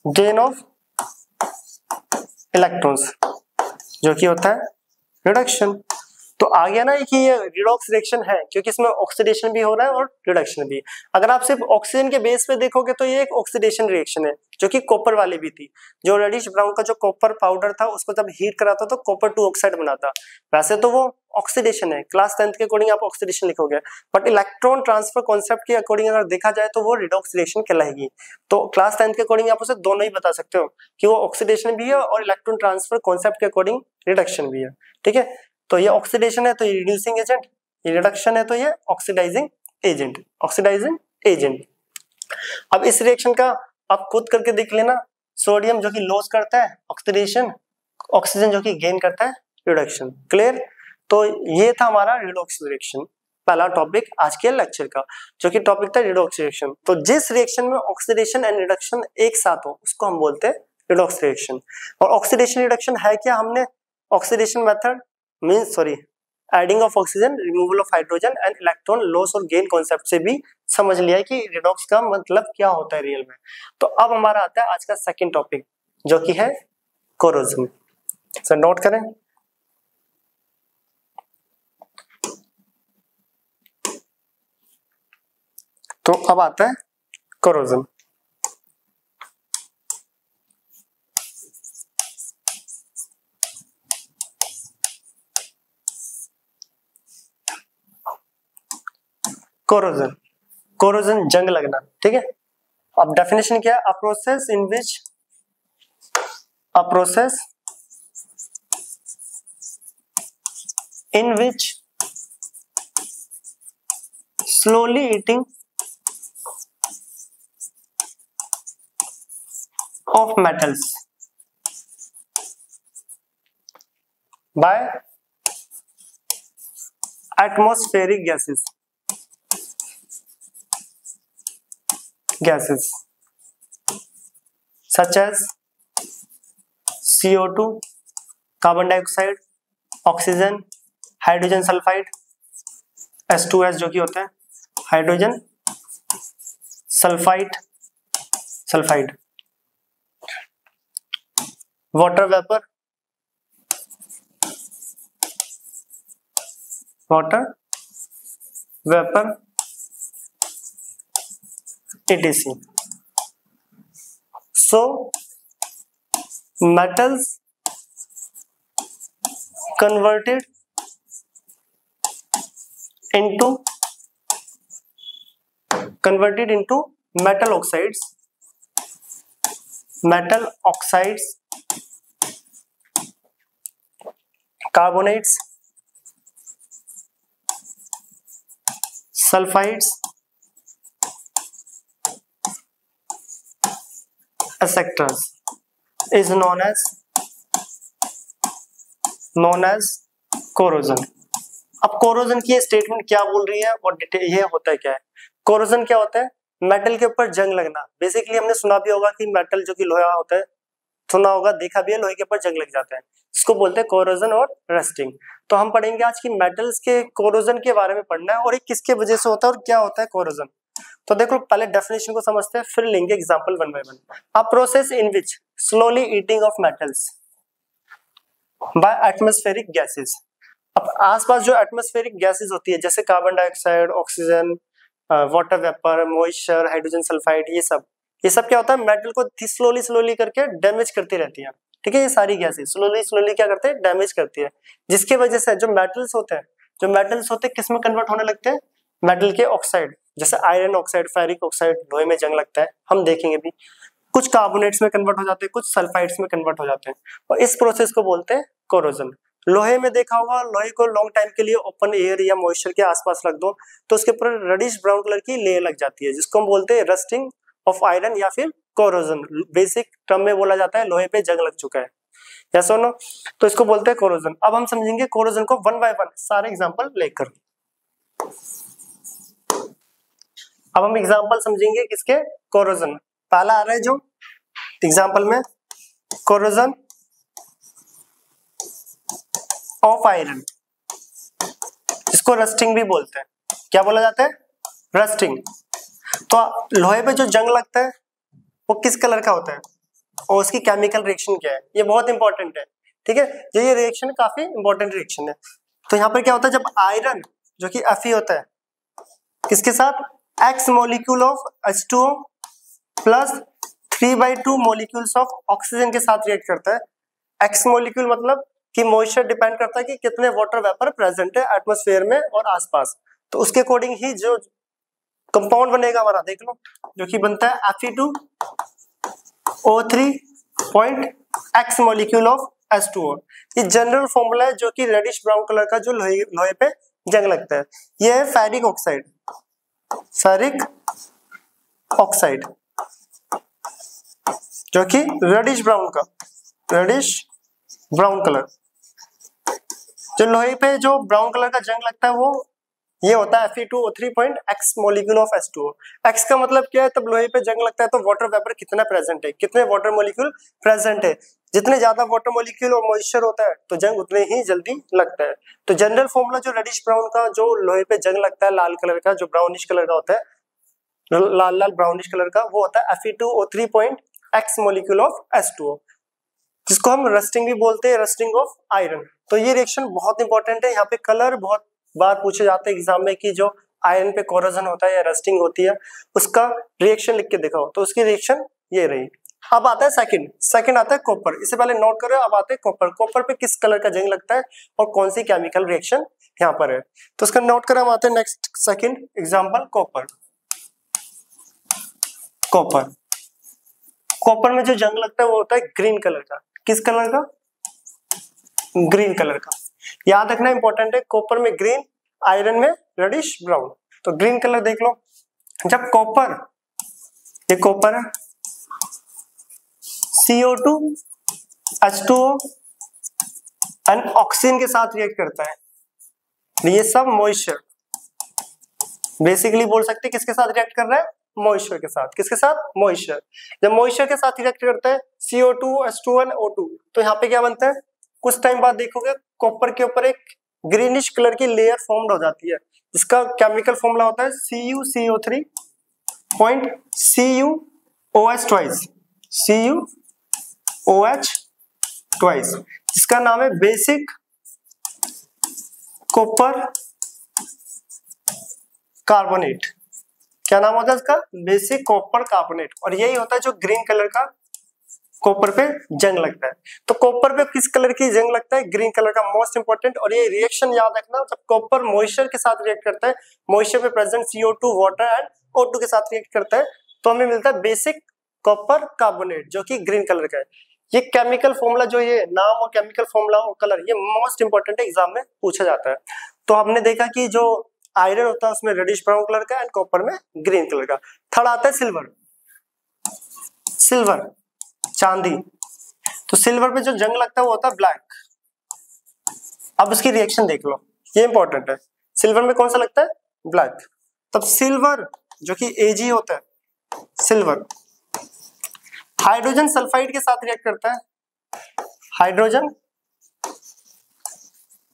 गेन ऑफ इलेक्ट्रॉन्स, जो कि होता है रिडक्शन। तो आ गया ना कि ये रिडॉक्स रिएक्शन है, क्योंकि इसमें ऑक्सीडेशन भी हो रहा है और रिडक्शन भी। अगर आप सिर्फ ऑक्सीजन के बेस पे देखोगे तो ये एक ऑक्सीडेशन रिएक्शन है, जो कि कॉपर वाली भी थी। जो रेडिश ब्राउन का जो कॉपर पाउडर था उसको जब हीट कराता तो कॉपर 2 ऑक्साइड बनाता। वैसे तो वो ऑक्सीडेशन है, क्लास 10th के अकॉर्डिंग आप ऑक्सीडेशन लिखोगे, बट इलेक्ट्रॉन ट्रांसफर कॉन्सेप्ट के अकॉर्डिंग अगर देखा जाए तो वो रिडॉक्स रिएक्शन कहलाएगी। तो क्लास 10th के अकॉर्डिंग आप उसे दोनों ही बता सकते हो कि वो ऑक्सीडेशन भी है और इलेक्ट्रॉन ट्रांसफर कॉन्सेप्ट के अकॉर्डिंग रिडक्शन भी है, ठीक है। तो ये ऑक्सीडेशन है तो ये रिड्यूसिंग एजेंट, ये रिडक्शन है तो ये ऑक्सीडाइजिंग एजेंट, ऑक्सीडाइजिंग एजेंट। अब इस रिएक्शन का आप खुद करके देख लेना। सोडियम जो कि लॉस करता है ऑक्सीडेशन, ऑक्सीजन जो कि गेन करता है रिडक्शन। क्लियर? तो ये था हमारा रिडॉक्स रिएक्शन, पहला टॉपिक आज के लेक्चर का, जो कि टॉपिक था रिडॉक्स रिएक्शन। तो जिस रिएक्शन में ऑक्सीडेशन एंड रिडक्शन एक साथ हो उसको हम बोलते हैं रिडॉक्स रिएक्शन। और ऑक्सीडेशन रिडक्शन है क्या? हमने oxidation method means adding of oxygen, removal of hydrogen and electron loss और गेन कॉन्सेप्ट से भी समझ लिया है कि रिडॉक्स का मतलब क्या होता है रियल में। तो अब हमारा आता है आज का सेकंड टॉपिक, जो कि है कोरोजन। सर नोट करें। तो अब आता है कोरोजन। कोरोजन, कोरोजन जंग लगना, ठीक है। अब डेफिनेशन क्या है? अ process in which slowly eating of metals by atmospheric gases such as CO2, carbon dioxide, oxygen, hydrogen sulphide, H2S जो कि होता है hydrogen sulphide, water vapour, etc. So metals converted into metal oxides, carbonates, sulfides, etc. is known as corrosion. अब corrosion की statement क्या बोल रही है और ये होता है क्या है? कोरोजन क्या होता है? मेटल के ऊपर जंग लगना। बेसिकली हमने सुना भी होगा कि मेटल जो कि लोहा होता है, सुना होगा, देखा भी है, लोहे के ऊपर जंग लग जाता है, इसको बोलते हैं कोरोजन और रस्टिंग। तो हम पढ़ेंगे आज की मेटल्स के कोरोजन के बारे में पढ़ना है और ये किसके वजह से होता है और क्या होता है कोरोजन। तो देखो पहले डेफिनेशन को समझते हैं, फिर लेंगे example one by one. A process in which slowly eating of metals by atmospheric gases. अब आसपास जो एटमॉस्फेरिक गैसेस होती है जैसे carbon dioxide, oxygen, water vapour, moisture, hydrogen sulphide, ये सब क्या होता है, मेटल को स्लोली करके डैमेज करती रहती है। ठीक है, ये सारी गैसेस स्लोली क्या करते हैं, डैमेज करती है, जिसकी वजह से जो मेटल्स होते हैं किस में कन्वर्ट होने लगते हैं, मेटल के ऑक्साइड, जैसे आयरन ऑक्साइड, फेरिक ऑक्साइड, लोहे में जंग लगता है, हम देखेंगे भी। कुछ कार्बोनेट्स में कन्वर्ट हो जाते हैं, कुछ सल्फाइड्स में कन्वर्ट हो जाते हैं, और इस प्रोसेस को बोलते हैं कोरोजन। लोहे में देखा होगा, लोहे को लॉन्ग टाइम के लिए ओपन एयर या मॉइस्चर के आसपास रख दो तो उसके ऊपर रेडिश ब्राउन कलर की लेयर लग जाती है, जिसको हम बोलते हैं रस्टिंग ऑफ आयरन या फिर कोरोजन। बेसिक टर्म में बोला जाता है लोहे पे जंग लग चुका है, या सुनो, तो इसको बोलते हैं कोरोजन। अब हम समझेंगे कोरोजन को वन बाय वन सारे एग्जांपल लेकर। अब हम एग्जांपल समझेंगे किसके, कोरोजन। पहला आ रहा है जो एग्जांपल में, कोरोजन ऑफ आयरन, इसको रस्टिंग भी बोलते हैं। क्या बोला जाता है, रस्टिंग। तो लोहे पे जो जंग लगता है वो किस कलर का होता है और उसकी केमिकल रिएक्शन क्या है, ये बहुत इंपॉर्टेंट है। ठीक है, ये रिएक्शन काफी इंपॉर्टेंट रिएक्शन है। तो यहाँ पर क्या होता है, जब आयरन जो कि Fe होता है किसके साथ, X molecule of H2O plus 3/2 molecules of oxygen के साथ रिएक्ट करता है। X मॉलिक्यूल मतलब कि मॉइस्चर डिपेंड करता है कि कितने वाटर वेपर प्रेजेंट है एटमॉस्फेयर में और आसपास, तो उसके अकॉर्डिंग ही जो कंपाउंड बनेगा हमारा, देख लो, जो कि बनता है Fe2O3 point X molecule of H2O। ये जनरल फॉर्मूला है जो कि रेडिश ब्राउन कलर का जो लोहे पे जंग लगता है। ये है फेरिक ऑक्साइड, फेरिक ऑक्साइड जो कि रेडिश ब्राउन का, रेडिश ब्राउन कलर, जो लोहे पे जो ब्राउन कलर का जंग लगता है वो ये होता है Fe2O3 point X molecule of H2O। X का मतलब क्या है, तब लोहे पे जंग लगता है तो वाटर वेपर कितना प्रेजेंट है, कितने वाटर मॉलिक्यूल प्रेजेंट है, जितने ज्यादा वाटर मॉलिक्यूल और मॉइस्चर होता है तो जंग उतने ही जल्दी लगता है। तो जनरल फॉर्मूला जो रेडिश ब्राउन का जो लोहे पे जंग लगता है, लाल कलर का, जो ब्राउनिश कलर का होता है, लाल ब्राउनिश कलर का, वो होता है Fe2O3 point X molecule of H2O, जिसको हम रस्टिंग भी बोलते हैं, रस्टिंग ऑफ आयरन। तो ये रिएक्शन बहुत इंपॉर्टेंट है। यहाँ पे कलर बहुत बार पूछे जाते हैं एग्जाम में कि जो आयरन पे कोरोजन होता है या रस्टिंग होती है उसका रिएक्शन लिख के दिखाओ, तो उसकी रिएक्शन ये रही। अब आता है सेकंड आता है कॉपर। इससे पहले नोट करो, अब आते हैं कॉपर। कॉपर पे किस कलर का जंग लगता है और कौन सी केमिकल रिएक्शन यहाँ पर है, तो उसका नोट करो। हम आते हैं next second example, copper. Copper में जो जंग लगता है वो होता है ग्रीन कलर का। किस कलर का, ग्रीन कलर का। याद रखना इंपॉर्टेंट है, कॉपर में ग्रीन, आयरन में रेडिश ब्राउन। तो ग्रीन कलर देख लो, जब कॉपर, ये कॉपर है, CO2 H2O एंड ऑक्सीजन के साथ रिएक्ट करता है, ये सब मॉइस्चर, बेसिकली बोल सकते हैं किसके साथ रिएक्ट कर रहा है, मॉइस्चर के साथ। किसके साथ, मॉइस्चर। जब मॉइस्चर के साथ रिएक्ट करता है CO2 H2O एंड O2, तो यहाँ पे क्या बनता है, कुछ टाइम बाद देखोगे कॉपर के ऊपर एक ग्रीनिश कलर की लेयर फॉर्म्ड हो जाती है, जिसका केमिकल फॉर्मूला होता है CuCO3 point CuOH twice, CuOH twice, जिसका नाम है बेसिक कॉपर कार्बोनेट। क्या नाम होता है इसका, बेसिक कॉपर कार्बोनेट। और यही होता है जो ग्रीन कलर का कॉपर पे जंग लगता है। तो कॉपर पे किस कलर की जंग लगता है, ग्रीन कलर का, मोस्ट इंपोर्टेंट। और ये रिएक्शन याद रखना, जब कॉपर मॉइस्चर के साथ रिएक्ट करता है, मॉइस्चर पे present CO2 water and O2 के साथ रिएक्ट करता है, तो हमें मिलता है बेसिक कॉपर कार्बोनेट जो कि ग्रीन कलर का है। ये केमिकल फॉर्मूला, जो ये नाम और केमिकल फॉर्मूला और कलर, ये मोस्ट इंपोर्टेंट है, एग्जाम में पूछा जाता है। तो हमने देखा कि जो आयरन होता है उसमें रेडिश ब्राउन कलर का एंड कॉपर में ग्रीन कलर का। थर्ड आता है सिल्वर, चांदी। तो सिल्वर पे जो जंग लगता है वो होता है ब्लैक। अब उसकी रिएक्शन देख लो, ये इंपॉर्टेंट है। सिल्वर में कौन सा लगता है, ब्लैक। तब सिल्वर जो कि Ag होता है, सिल्वर हाइड्रोजन सल्फाइड के साथ रिएक्ट करता है, हाइड्रोजन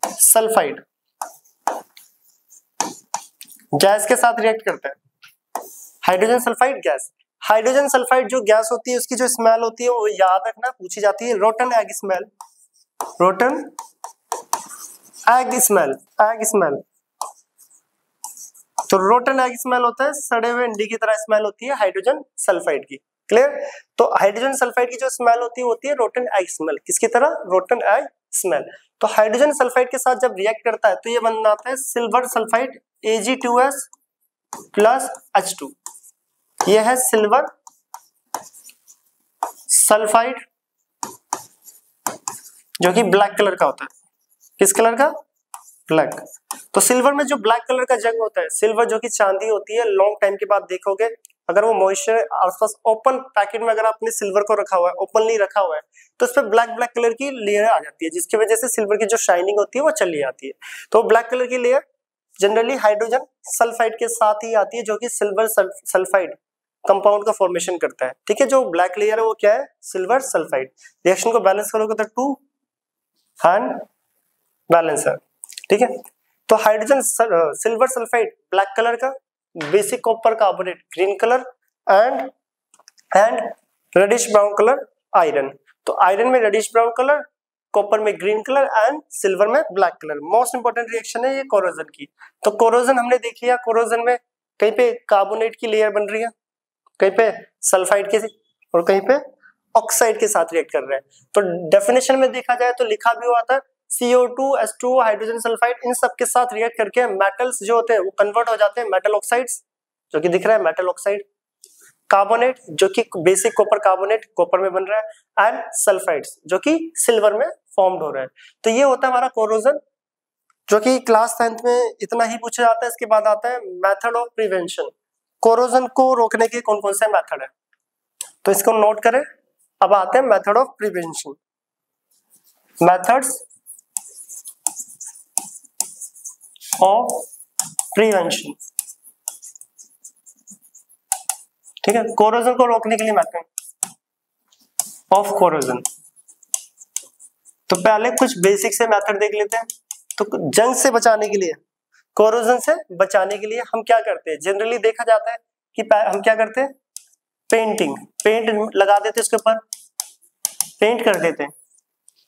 सल्फाइड गैस के साथ रिएक्ट करता है, hydrogen sulphide gas. Hydrogen sulphide जो गैस होती है उसकी जो स्मेल होती है वो याद रखना पूछी जाती है, rotten egg smell, rotten egg smell, egg smell. तो रोटन एग स्मेल होता है, सड़े हुए अंडे की तरह स्मेल होती है हाइड्रोजन सल्फाइड की। क्लियर? तो हाइड्रोजन सल्फाइड की जो स्मेल होती है रोटन एग स्मेल, किसकी तरह? Rotten egg smell. तो हाइड्रोजन सल्फाइड के साथ जब रिएक्ट करता है तो ये बन जाता है silver sulphide Ag2S plus H2। ये है सिल्वर सल्फाइड जो कि ब्लैक कलर का होता है। किस कलर का? ब्लैक। तो सिल्वर में जो ब्लैक कलर का जंग होता है, सिल्वर जो कि चांदी होती है, लॉन्ग टाइम के बाद देखोगे अगर वो मॉइस्चर आसपास ओपन पैकेट में अगर आपने सिल्वर को रखा हुआ है, ओपनली रखा हुआ है, तो उस पर ब्लैक ब्लैक कलर की लेयर आ जाती है जिसकी वजह से सिल्वर की जो शाइनिंग होती है वो चली जाती है। तो ब्लैक कलर की लेयर जनरली हाइड्रोजन सल्फाइड के साथ ही आती है जो कि सिल्वर सल्फाइड कंपाउंड का फॉर्मेशन करता है। ठीक है, जो ब्लैक लेयर है वो क्या है? Silver sulphide. रिएक्शन को बैलेंस करोगे तो 2 एंड बैलेंस है। ठीक है, तो hydrogen silver sulphide black colour का, basic copper carbonate green colour and reddish brown colour iron. तो आयरन में रेडिश ब्राउन कलर, कॉपर में ग्रीन कलर एंड सिल्वर में black colour. Most important reaction है ये कोरोजन की। तो कोरोजन हमने देख लिया, कोरोजन में कहीं पे कार्बोनेट की लेयर बन रही है, कहीं पे सल्फाइड के और कहीं पे ऑक्साइड के साथ रिएक्ट कर रहे हैं। तो डेफिनेशन में देखा जाए तो लिखा भी हुआ था CO2 H2O हाइड्रोजन सल्फाइड इन सब के साथ रिएक्ट करके मेटल्स जो होते हैं वो कन्वर्ट हो जाते हैं मेटल ऑक्साइड्स, जो कि दिख रहा है मेटल ऑक्साइड, कार्बोनेट जो कि बेसिक कॉपर कार्बोनेट कॉपर में बन रहा है, एंड सल्फाइड्स जो कि सिल्वर में फॉर्म्ड हो रहा है। तो ये होता है हमारा कोरोजन, जो कि क्लास 10th में इतना ही पूछा जाता है। इसके बाद आता है मेथड ऑफ प्रिवेंशन। कोरोजन को रोकने के कौन कौन से मेथड है, तो इसको नोट करें। अब आते हैं method of prevention. Methods of prevention. ठीक है, कोरोजन को रोकने के लिए मेथड ऑफ कोरोजन। तो पहले कुछ बेसिक से मेथड देख लेते हैं। तो जंग से बचाने के लिए, कोरोजन से बचाने के लिए हम क्या करते हैं? जनरली देखा जाता है कि हम क्या करते हैं? पेंट लगा देते हैं, उसके ऊपर पेंट कर देते हैं।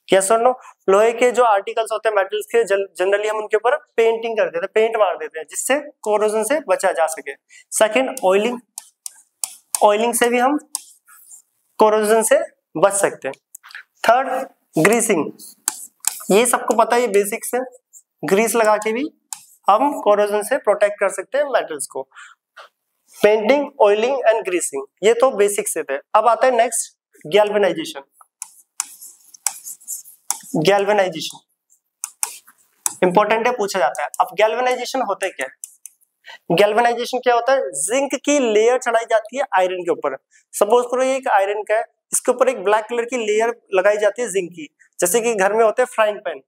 यस और नो? लोहे के जो आर्टिकल्स होते हैं मेटल्स के, जनरली हम उनके ऊपर पेंटिंग कर देते हैं, पेंट मार देते हैं जिससे कोरोजन से बचा जा सके। सेकंड, ऑयलिंग से भी हम कोरोजन से बच सकते हैं। Third, greasing. ये सबको पता है, ये बेसिक्स है। ग्रीस लगा के भी हम कोरोजन से प्रोटेक्ट कर सकते हैं मेटल्स को। पेंटिंग, ऑयलिंग एंड ग्रीसिंग, ये तो बेसिक्स से थे। अब आता है नेक्स्ट, गैल्वेनाइजेशन। गैल्वेनाइजेशन इंपॉर्टेंट है, पूछा जाता है। अब गैल्वेनाइजेशन होता है क्या? गैल्वेनाइजेशन क्या होता है? जिंक की लेयर चढ़ाई जाती है आयरन के ऊपर। सपोज करो ये एक आयरन का है, इसके ऊपर एक ब्लैक कलर की लेयर लगाई जाती है जिंक की। जैसे कि घर में होते हैं फ्राइंग पैन,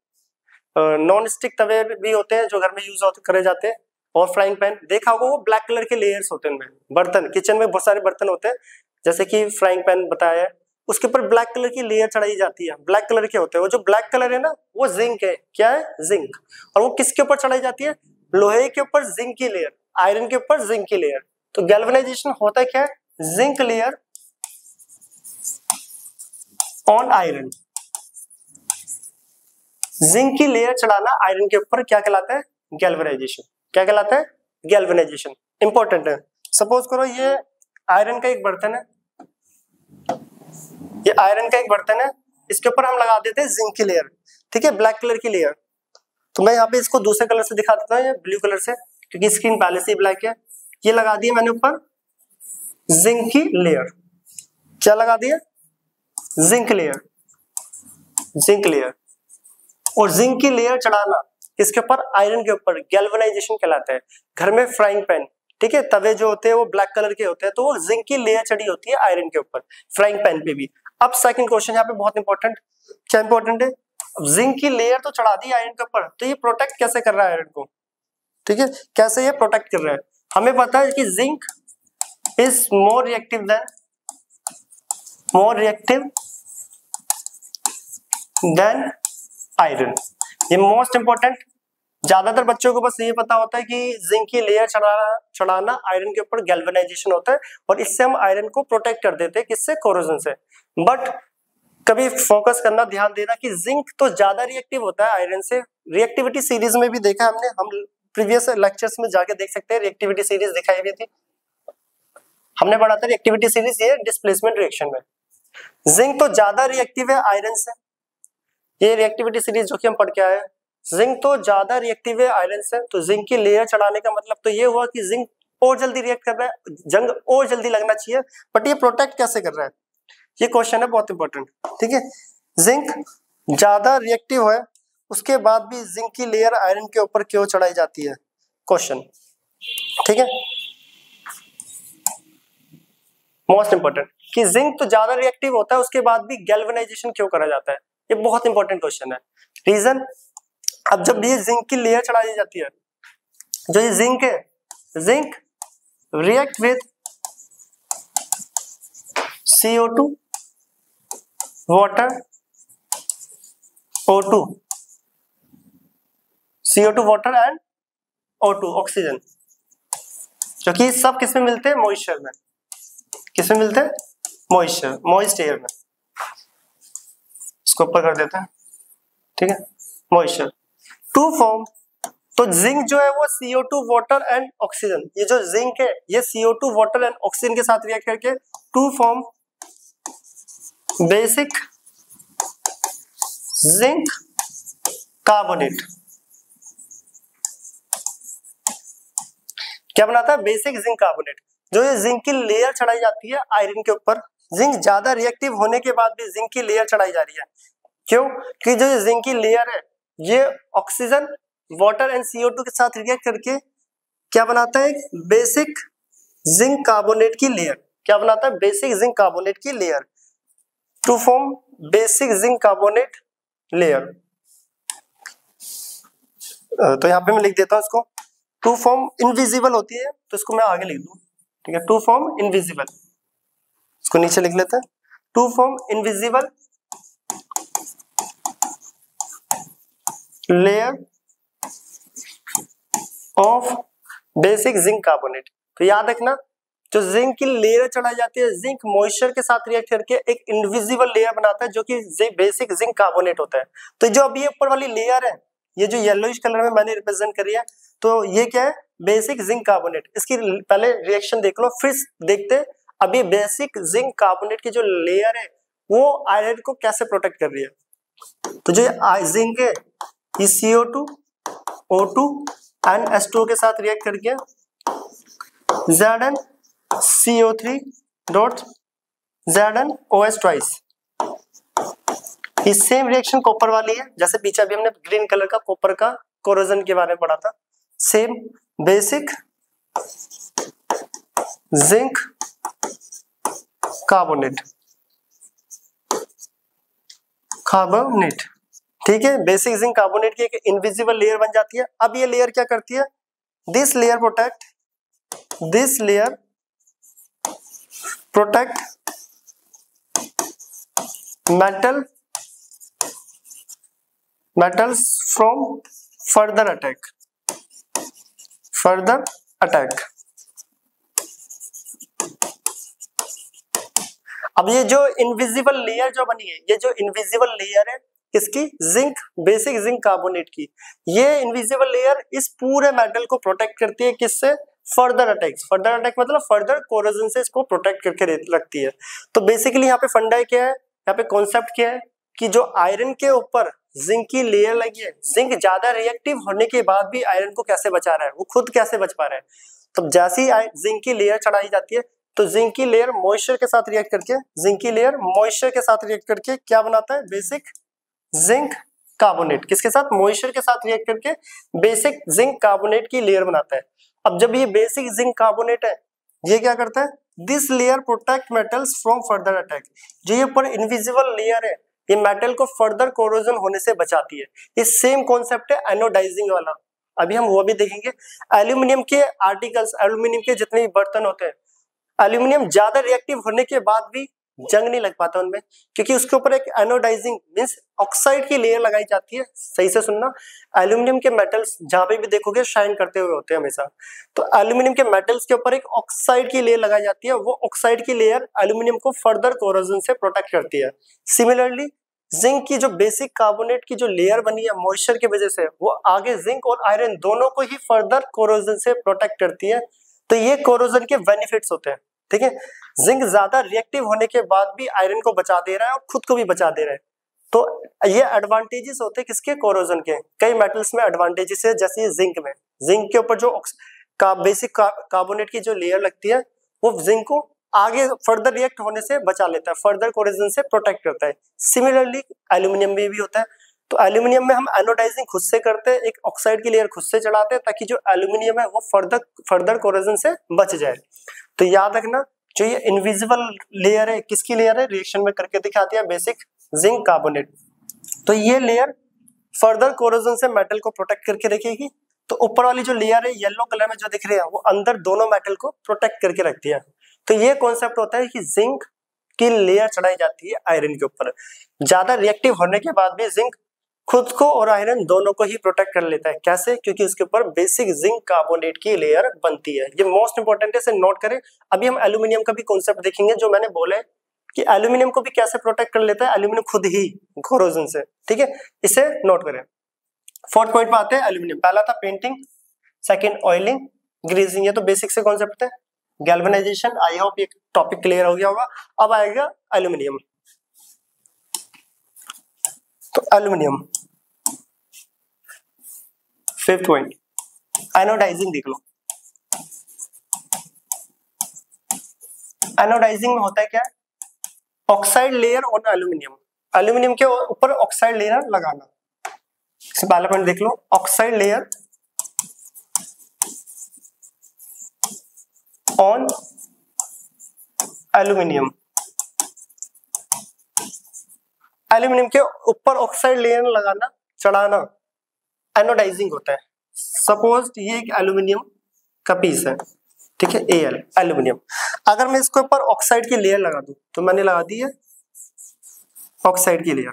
नॉन स्टिक तवे भी होते हैं जो घर में यूज करे जाते हैं, और फ्राइंग पैन देखा होगा, वो ब्लैक कलर के लेयर्स होते हैं उनमें। बर्तन, किचन में बहुत सारे बर्तन होते हैं, जैसे कि फ्राइंग पैन बताया है, उसके ऊपर ब्लैक कलर की लेयर चढ़ाई जाती है। ब्लैक कलर के होते हैं, वो जो ब्लैक कलर है ना वो जिंक है। क्या है? जिंक। और वो किसके ऊपर चढ़ाई जाती है? लोहे के ऊपर जिंक की लेयर, आयरन के ऊपर जिंक की लेयर। तो गैल्वेनाइजेशन होता है क्या है? Zinc layer on iron. Zinc की लेयर चढ़ाना आयरन के ऊपर क्या कहलाता है? गैल्वेनाइजेशन। क्या कहलाता है? गैल्वेनाइजेशन। इंपॉर्टेंट है। सपोज करो ये आयरन का एक बर्तन है, ये आयरन का एक बर्तन है, इसके ऊपर हम लगा देते हैं जिंक की लेयर। ठीक है, ब्लैक कलर की लेयर। तो मैं यहाँ पे इसको दूसरे कलर से दिखा देता हूँ, ये ब्लू कलर से, क्योंकि स्क्रीन पहले से ही ब्लैक है। ये लगा दिया मैंने ऊपर जिंक की लेयर। क्या लगा दिया? Zinc layer, zinc layer. और जिंक की लेयर चढ़ाना किसके ऊपर? आयरन के ऊपर। गैल्वेनाइजेशन कहलाता है। घर में फ्राइंग पैन, ठीक है, तवे जो होते हैं वो ब्लैक कलर के होते हैं, तो वो जिंक की लेयर चढ़ी होती है आयरन के ऊपर, फ्राइंग पैन पे भी। अब सेकंड क्वेश्चन यहाँ पे बहुत इंपॉर्टेंट, क्या इंपॉर्टेंट है? जिंक की लेयर तो चढ़ा दी आयरन के ऊपर, तो ये प्रोटेक्ट कैसे कर रहा है आयरन को? ठीक है, कैसे ये प्रोटेक्ट कर रहा है? हमें पता है कि zinc is more reactive than iron. ये मोस्ट इंपॉर्टेंट ज्यादातर बच्चों को बस ये पता होता है कि जिंक की लेयर चढ़ाना आयरन के ऊपर गैल्वेनाइजेशन होता है और इससे हम आयरन को प्रोटेक्ट कर देते हैं, किससे? कोरोजन से। बट कभी फोकस करना, ध्यान देना कि जिंक तो ज्यादा रिएक्टिव होता है आयरन से। रिएक्टिविटी सीरीज में भी देखा हमने, हम प्रीवियस लेक्चर्स में जाके देख सकते हैं, रिएक्टिविटी सीरीज दिखाई हुई थी, हमने पढ़ा था रिएक्टिविटी सीरीज, ये डिस्प्लेसमेंट रिएक्शन में। जिंक तो ज्यादा रिएक्टिव है आयरन से, ये रिएक्टिविटी सीरीज जो कि हम पढ़ के आए। जिंक तो ज्यादा रिएक्टिव है आयरन से, तो जिंक की लेयर चढ़ाने का मतलब तो ये हुआ कि जिंक और जल्दी रिएक्ट कर रहा है, जंग और जल्दी लगना चाहिए, बट ये प्रोटेक्ट कैसे कर रहा है, ये क्वेश्चन है बहुत इंपॉर्टेंट। ठीक है, जिंक ज्यादा रिएक्टिव है, उसके बाद भी जिंक की लेयर आयरन के ऊपर क्यों चढ़ाई जाती है, क्वेश्चन। ठीक है, मोस्ट इंपॉर्टेंट कि जिंक तो ज्यादा रिएक्टिव होता है, उसके बाद भी गैल्वेनाइजेशन क्यों करा जाता है, ये बहुत इंपॉर्टेंट क्वेश्चन है। रीजन, अब जब ये जिंक की लेयर चढ़ाई जाती है, जो ये जिंक है, zinc react with CO2 water, O2, CO2 water and O2 oxygen, जो कि सब किसमें मिलते हैं? मॉइस्चर में। किसमें मिलते हैं? मॉइस्चर, मॉइस्ट एयर में। इसको ऊपर कर देते हैं, ठीक है, मॉइस्चर टू फॉर्म। तो जिंक जो है वो CO2 वाटर एंड ऑक्सीजन, ये जो जिंक है ये CO2 वाटर एंड ऑक्सीजन के साथ रिएक्ट करके to form basic zinc carbonate. क्या बनाता है? Basic zinc carbonate. जो ये जिंक की लेयर चढ़ाई जाती है आयरन के ऊपर, जिंक ज्यादा रिएक्टिव होने के बाद भी जिंक की लेयर चढ़ाई जा रही है, क्यों? कि जो ये जिंक की लेयर है ये ऑक्सीजन, वाटर एंड CO2 के साथ रिएक्ट करके क्या बनाता है? बेसिक जिंक कार्बोनेट की लेयर। क्या बनाता है? बेसिक जिंक कार्बोनेट की layer, to form basic zinc carbonate layer. तो यहाँ पे मैं लिख देता हूं इसको, टू फॉर्म इनविजिबल होती है तो इसको मैं आगे लिख दूं, ठीक है, टू फॉर्म इनविजिबल, इसको नीचे लिख लेते हैं, to form invisible layer of basic zinc carbonate. तो याद रखना, जो जिंक की लेयर चढ़ाई जाती है, जिंक मॉइस्चर के साथ रिएक्ट करके एक इनविजिबल लेयर बनाता है जो कि बेसिक जिंक कार्बोनेट होता है। तो जो अभी ऊपर वाली लेयर है, ये जो येलोइश कलर में मैंने रिप्रेजेंट करी है, तो ये क्या है? Basic zinc carbonate. इसकी पहले रिएक्शन देख लो, फिर देखते हैं अभी बेसिक जिंक कार्बोनेट की जो लेयर है वो आयरन को कैसे प्रोटेक्ट कर रही है। तो जो जिंक है ये CO2, O2 एंड H2O के साथ रिएक्ट करके ZnCO3 डॉट ZnOH ट्वाइस। ये सेम रिएक्शन कॉपर वाली है, जैसे पीछे अभी हमने ग्रीन कलर का कॉपर का कोरोजन के बारे में पढ़ा था। Same basic zinc carbonate, carbonate, ठीक है, बेसिक जिंक कार्बोनेट की एक इनविजिबल लेयर बन जाती है। अब ये लेयर क्या करती है? This layer protect metals from further attack। अब ये जो इनविजिबल लेयर जो बनी है, ये जो इनविजिबल लेयर है किसकी? जिंक, बेसिक जिंक कार्बोनेट की। ये इनविजिबल लेयर इस पूरे मेटल को प्रोटेक्ट करती है, किससे? फर्दर अटैक मतलब फर्दर कोरोजन से इसको प्रोटेक्ट करके रखती है। तो बेसिकली यहाँ पे फंडा क्या है, यहाँ पे कॉन्सेप्ट क्या है कि जो आयरन के ऊपर जिंक की लेयर लगी है, जिंक ज्यादा रिएक्टिव होने के बाद भी आयरन को कैसे बचा रहा है, वो खुद कैसे बच पा रहा है। तो जैसे ही जिंक की लेयर चढ़ाई जाती है तो जिंक की लेयर मॉइस्चर के साथ रिएक्ट करके क्या बनाता है? Basic zinc carbonate. किसके साथ? मॉइस्चर के साथ रिएक्ट करके बेसिक जिंक कार्बोनेट की लेयर बनाता है। अब जब ये बेसिक जिंक कार्बोनेट है, ये क्या करता है? This layer protect metals from further attack. जो ये ऊपर इनविजिबल लेयर है, ये मेटल को फर्दर कोरोजन होने से बचाती है। ये सेम कॉन्सेप्ट है एनोडाइजिंग वाला, अभी हम वो भी देखेंगे। एल्यूमिनियम के आर्टिकल्स, एल्यूमिनियम के जितने भी बर्तन होते हैं, एल्यूमिनियम ज्यादा रिएक्टिव होने के बाद भी जंग नहीं लग पाता उनमें, क्योंकि उसके ऊपर एक एनोडाइजिंग मींस ऑक्साइड की लेयर लगाई जाती है। सही से सुनना, एल्यूमिनियम के मेटल्स जहां पे भी देखोगे शाइन करते हुए होते हैं हमेशा। तो एल्यूमिनियम के मेटल्स के ऊपर एक ऑक्साइड की लेयर लगाई जाती है, वो ऑक्साइड की लेयर एल्यूमिनियम को फर्दर कोरोजन से प्रोटेक्ट करती है। सिमिलरली जिंक की जो बेसिक कार्बोनेट की जो लेयर बनी है मॉइस्चर की वजह से, वो आगे जिंक और आयरन दोनों को ही फर्दर कोरोजन से प्रोटेक्ट करती है। तो ये कोरोजन के बेनिफिट्स होते हैं, ठीक है। जिंक ज्यादा रिएक्टिव होने के बाद भी आयरन को बचा दे रहा है और खुद को भी बचा दे रहा है। तो ये एडवांटेजेस होते हैं किसके, कोरोजन के। कई मेटल्स में एडवांटेजेस है, जैसे जिंक में, जिंक के ऊपर जो बेसिक कार्बोनेट की जो लेयर लगती है वो जिंक को आगे फर्दर रिएक्ट होने से बचा लेता है, फर्दर कोरोजन से प्रोटेक्ट करता है। सिमिलरली एल्यूमिनियम में भी होता है। तो एल्यूमिनियम में हम एनोडाइजिंग खुद से करते हैं, एक ऑक्साइड की लेयर खुद से चढ़ाते हैं ताकि जो एल्यूमिनियम है वो फर्दर कोरोजन से बच जाए। तो याद रखना, जो ये इनविजिबल लेयर है किसकी लेयर है, रिएक्शन में करके दिखाती है बेसिक जिंक कार्बोनेट। तो ये लेयर फर्दर कोरोजन से मेटल को प्रोटेक्ट करके रखेगी। तो ऊपर वाली जो लेयर है येलो कलर में जो दिख रही है वो अंदर दोनों मेटल को प्रोटेक्ट करके रखती है। तो ये कॉन्सेप्ट होता है कि जिंक की लेयर चढ़ाई जाती है आयरन के ऊपर। ज्यादा रिएक्टिव होने के बाद भी जिंक खुद को और आयरन दोनों को ही प्रोटेक्ट कर लेता है। कैसे? क्योंकि उसके ऊपर बेसिक जिंक कार्बोनेट की लेयर बनती है। ये मोस्ट इंपोर्टेंट है, इसे नोट करें। अभी हम एल्यूमिनियम का भी कॉन्सेप्ट देखेंगे, जो मैंने बोले कि एल्यूमिनियम को भी कैसे प्रोटेक्ट कर लेता है एल्यूमिनियम खुद ही कोरोजन से, ठीक है। इसे नोट करें। फोर्थ पॉइंट पे आते हैं एल्यूमिनियम। पहला था पेंटिंग, सेकंड ऑयलिंग, ग्रीसिंग, ये तो बेसिक से कॉन्सेप्ट है। गैल्वेनाइजेशन, आई होप ये टॉपिक क्लियर हो गया होगा। अब आएगा एल्यूमिनियम। तो एल्यूमिनियम फिफ्थ पॉइंट, एनोडाइजिंग देख लो। एनोडाइजिंग में होता है क्या, oxide layer on aluminium, aluminium के ऊपर ऑक्साइड लेयर लगाना। इससे पहला पॉइंट देख लो, oxide layer on aluminium. Aluminium के ऊपर ऑक्साइड लेयर लगाना, चढ़ाना, एनोडाइजिंग होता है। सपोज ये एक एल्यूमिनियम का पीस है, ठीक है, Al एल्यूमिनियम। अगर मैं इसके ऊपर ऑक्साइड की लेयर लगा दूं, तो मैंने लगा दी है ऑक्साइड की लेयर,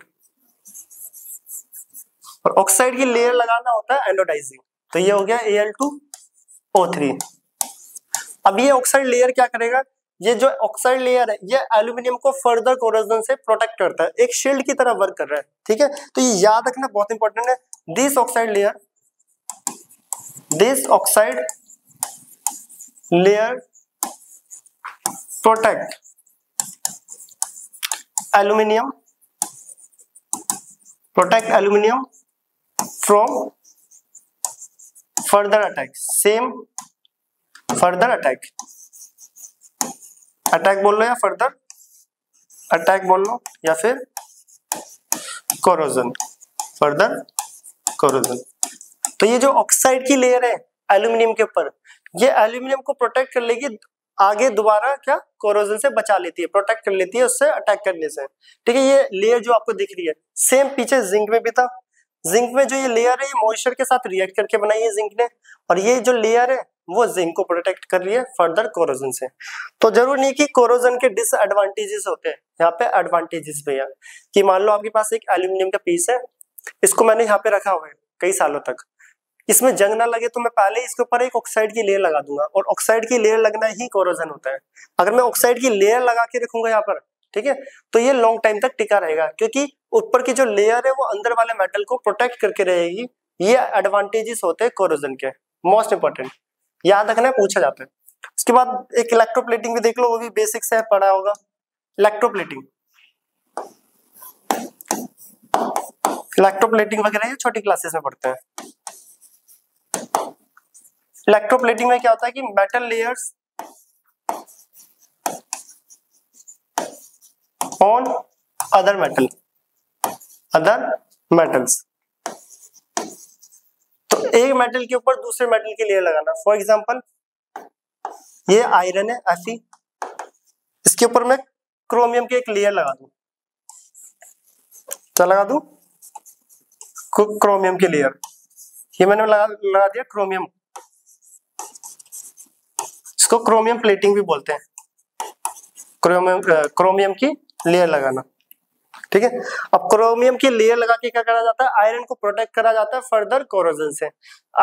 और ऑक्साइड की लेयर लगाना होता है एनोडाइजिंग। तो ये हो गया Al2O3। अब ये ऑक्साइड लेयर क्या करेगा, ये जो ऑक्साइड लेयर है ये एल्यूमिनियम को फर्दर कोरोजन से प्रोटेक्ट करता है, एक शील्ड की तरह वर्क कर रहा है, ठीक है। तो ये याद रखना बहुत इंपॉर्टेंट है। This oxide layer protect aluminium from further attack. Same further attack बोल लो, या फर्दर अटैक बोल लो, या फिर कोरोजन, फर्दर कोरोजन। तो ये जो ऑक्साइड की लेयर है एल्यूमिनियम के ऊपर, ये एल्यूमिनियम को प्रोटेक्ट कर लेगी, आगे दोबारा क्या कोरोजन से बचा लेती है, प्रोटेक्ट कर लेती है उससे अटैक करने से, ठीक है। ये लेयर जो आपको दिख रही है सेम पीछे जिंक में भी था। जिंक में जो ये लेयर है ये मॉइस्चर के साथ रिएक्ट करके बनाई है जिंक ने, और ये जो लेयर है वो जिंक को प्रोटेक्ट कर रही है फर्दर कोरोजन से। तो जरूर नहीं कि कोरोजन के डिसएडवांटेजेस होते हैं, यहाँ पे एडवांटेजेस भी है। कि मान लो आपके पास एक एल्यूमिनियम का पीस है, इसको मैंने यहाँ पे रखा हुआ है कई सालों तक, इसमें जंग ना लगे तो मैं पहले इसके ऊपर एक ऑक्साइड की लेयर लगा दूंगा, और ऑक्साइड की लेयर लगना ही कोरोजन होता है। अगर मैं ऑक्साइड की लेयर लगा के रखूंगा यहाँ पर, ठीक है, तो ये लॉन्ग टाइम तक टिका रहेगा, क्योंकि ऊपर की जो लेयर है वो अंदर वाले मेटल को प्रोटेक्ट करके रहेगी। ये एडवांटेजेस होते हैं कोरोजन के, मोस्ट इंपोर्टेंट याद रखना है, पूछा जाता है। उसके बाद एक इलेक्ट्रोप्लेटिंग भी देख लो, वो भी बेसिक से पढ़ा होगा। इलेक्ट्रोप्लेटिंग वगैरह ये छोटी क्लासेस में पढ़ते हैं। इलेक्ट्रोप्लेटिंग में क्या होता है कि metal layers on other metals. तो एक मेटल के ऊपर दूसरे मेटल की लेयर लगाना। फॉर एग्जांपल ये आयरन है Fe, इसके ऊपर मैं क्रोमियम की एक लेयर लगा दूं, क्या लगा दूं, क्रोमियम की लेयर। ये मैंने लगा दिया क्रोमियम, इसको क्रोमियम प्लेटिंग भी बोलते हैं, क्रोमियम की लेयर लगाना, ठीक है। अब क्रोमियम की लेयर लगा के क्या करा जाता है, आयरन को प्रोटेक्ट करा जाता है फर्दर कोरोजन से।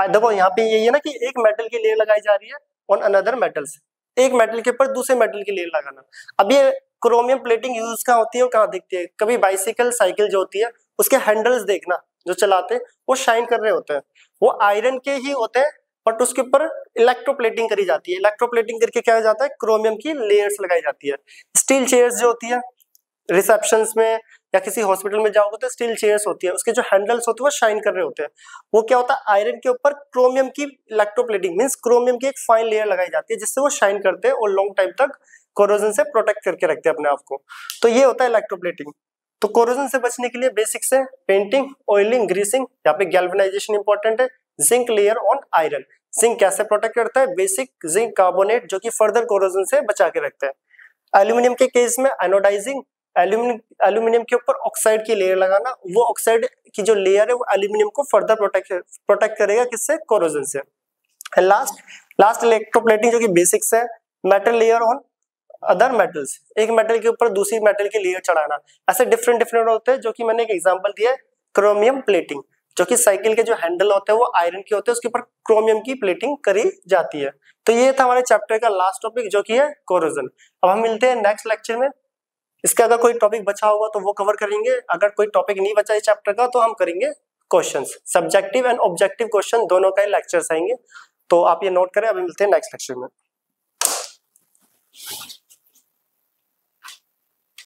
देखो यहाँ पे यही है ना कि एक मेटल की लेयर लगाई जा रही है ऑन अनदर मेटल से, एक मेटल के ऊपर दूसरे मेटल की लेयर लगाना। अब ये क्रोमियम प्लेटिंग यूज कहाँ होती है और कहाँ दिखती है, कभी बाइसिकल साइकिल जो होती है उसके हैंडल्स देखना जो चलाते हैं वो शाइन कर रहे होते हैं, वो आयरन के ही होते हैं, बट उसके ऊपर इलेक्ट्रोप्लेटिंग करी जाती है। इलेक्ट्रोप्लेटिंग करके क्या हो जाता है, क्रोमियम की लेयर्स लगाई जाती है। स्टील चेयर्स जो होती है रिसेप्शंस में या किसी हॉस्पिटल में जाओगे तो स्टील चेयर्स होती है, उसके जो हैंडल्स होते हैं वो शाइन कर रहे होते हैं। वो क्या होता है, आयरन के ऊपर क्रोमियम की इलेक्ट्रोप्लेटिंग मींस क्रोमियम की एक फाइन लेयर लगाई जाती है जिससे वो शाइन करते हैं और लॉन्ग टाइम तक कोरोजन से प्रोटेक्ट करके रखते हैं अपने आप को। तो ये होता है इलेक्ट्रोप्लेटिंग। तो कोरोजन से बचने के लिए बेसिक्स है पेंटिंग, ऑयलिंग, ग्रीसिंग, यहाँ पे गैल्वेनाइजेशन इंपॉर्टेंट है, zinc layer on iron. Zinc कैसे प्रोटेक्ट करता है, बेसिक जिंक कार्बोनेट जो कि फर्दर कोरोजन से बचा के रखते हैं। एल्यूमिनियम के केस में एनोडाइजिंग, एल्यूमिनियम के ऊपर ऑक्साइड की लेयर लगाना, वो ऑक्साइड की जो लेयर है वो एल्यूमिनियम को फर्दर प्रोटेक्ट करेगा किससे, कोरोजन से। लास्ट इलेक्ट्रोप्लेटिंग जो कि बेसिक्स है, metal layer on other metals, एक मेटल के ऊपर दूसरी मेटल की लेयर चढ़ाना। ऐसे डिफरेंट डिफरेंट होते हैं, जो कि मैंने एक एग्जांपल दिया है क्रोमियम प्लेटिंग, जो कि साइकिल के जो हैंडल होते हैं वो आयरन के होते हैं, उसके ऊपर क्रोमियम की प्लेटिंग करी जाती है। तो ये था हमारे चैप्टर का लास्ट टॉपिक जो कि है कोरोजन। अब हम मिलते हैं नेक्स्ट लेक्चर में, इसका अगर कोई टॉपिक बचा होगा तो वो कवर करेंगे, अगर कोई टॉपिक नहीं बचा इस चैप्टर का तो हम करेंगे questions, subjective and objective question दोनों का लेक्चर्स आएंगे। तो आप ये नोट करें, अभी मिलते हैं नेक्स्ट लेक्चर में।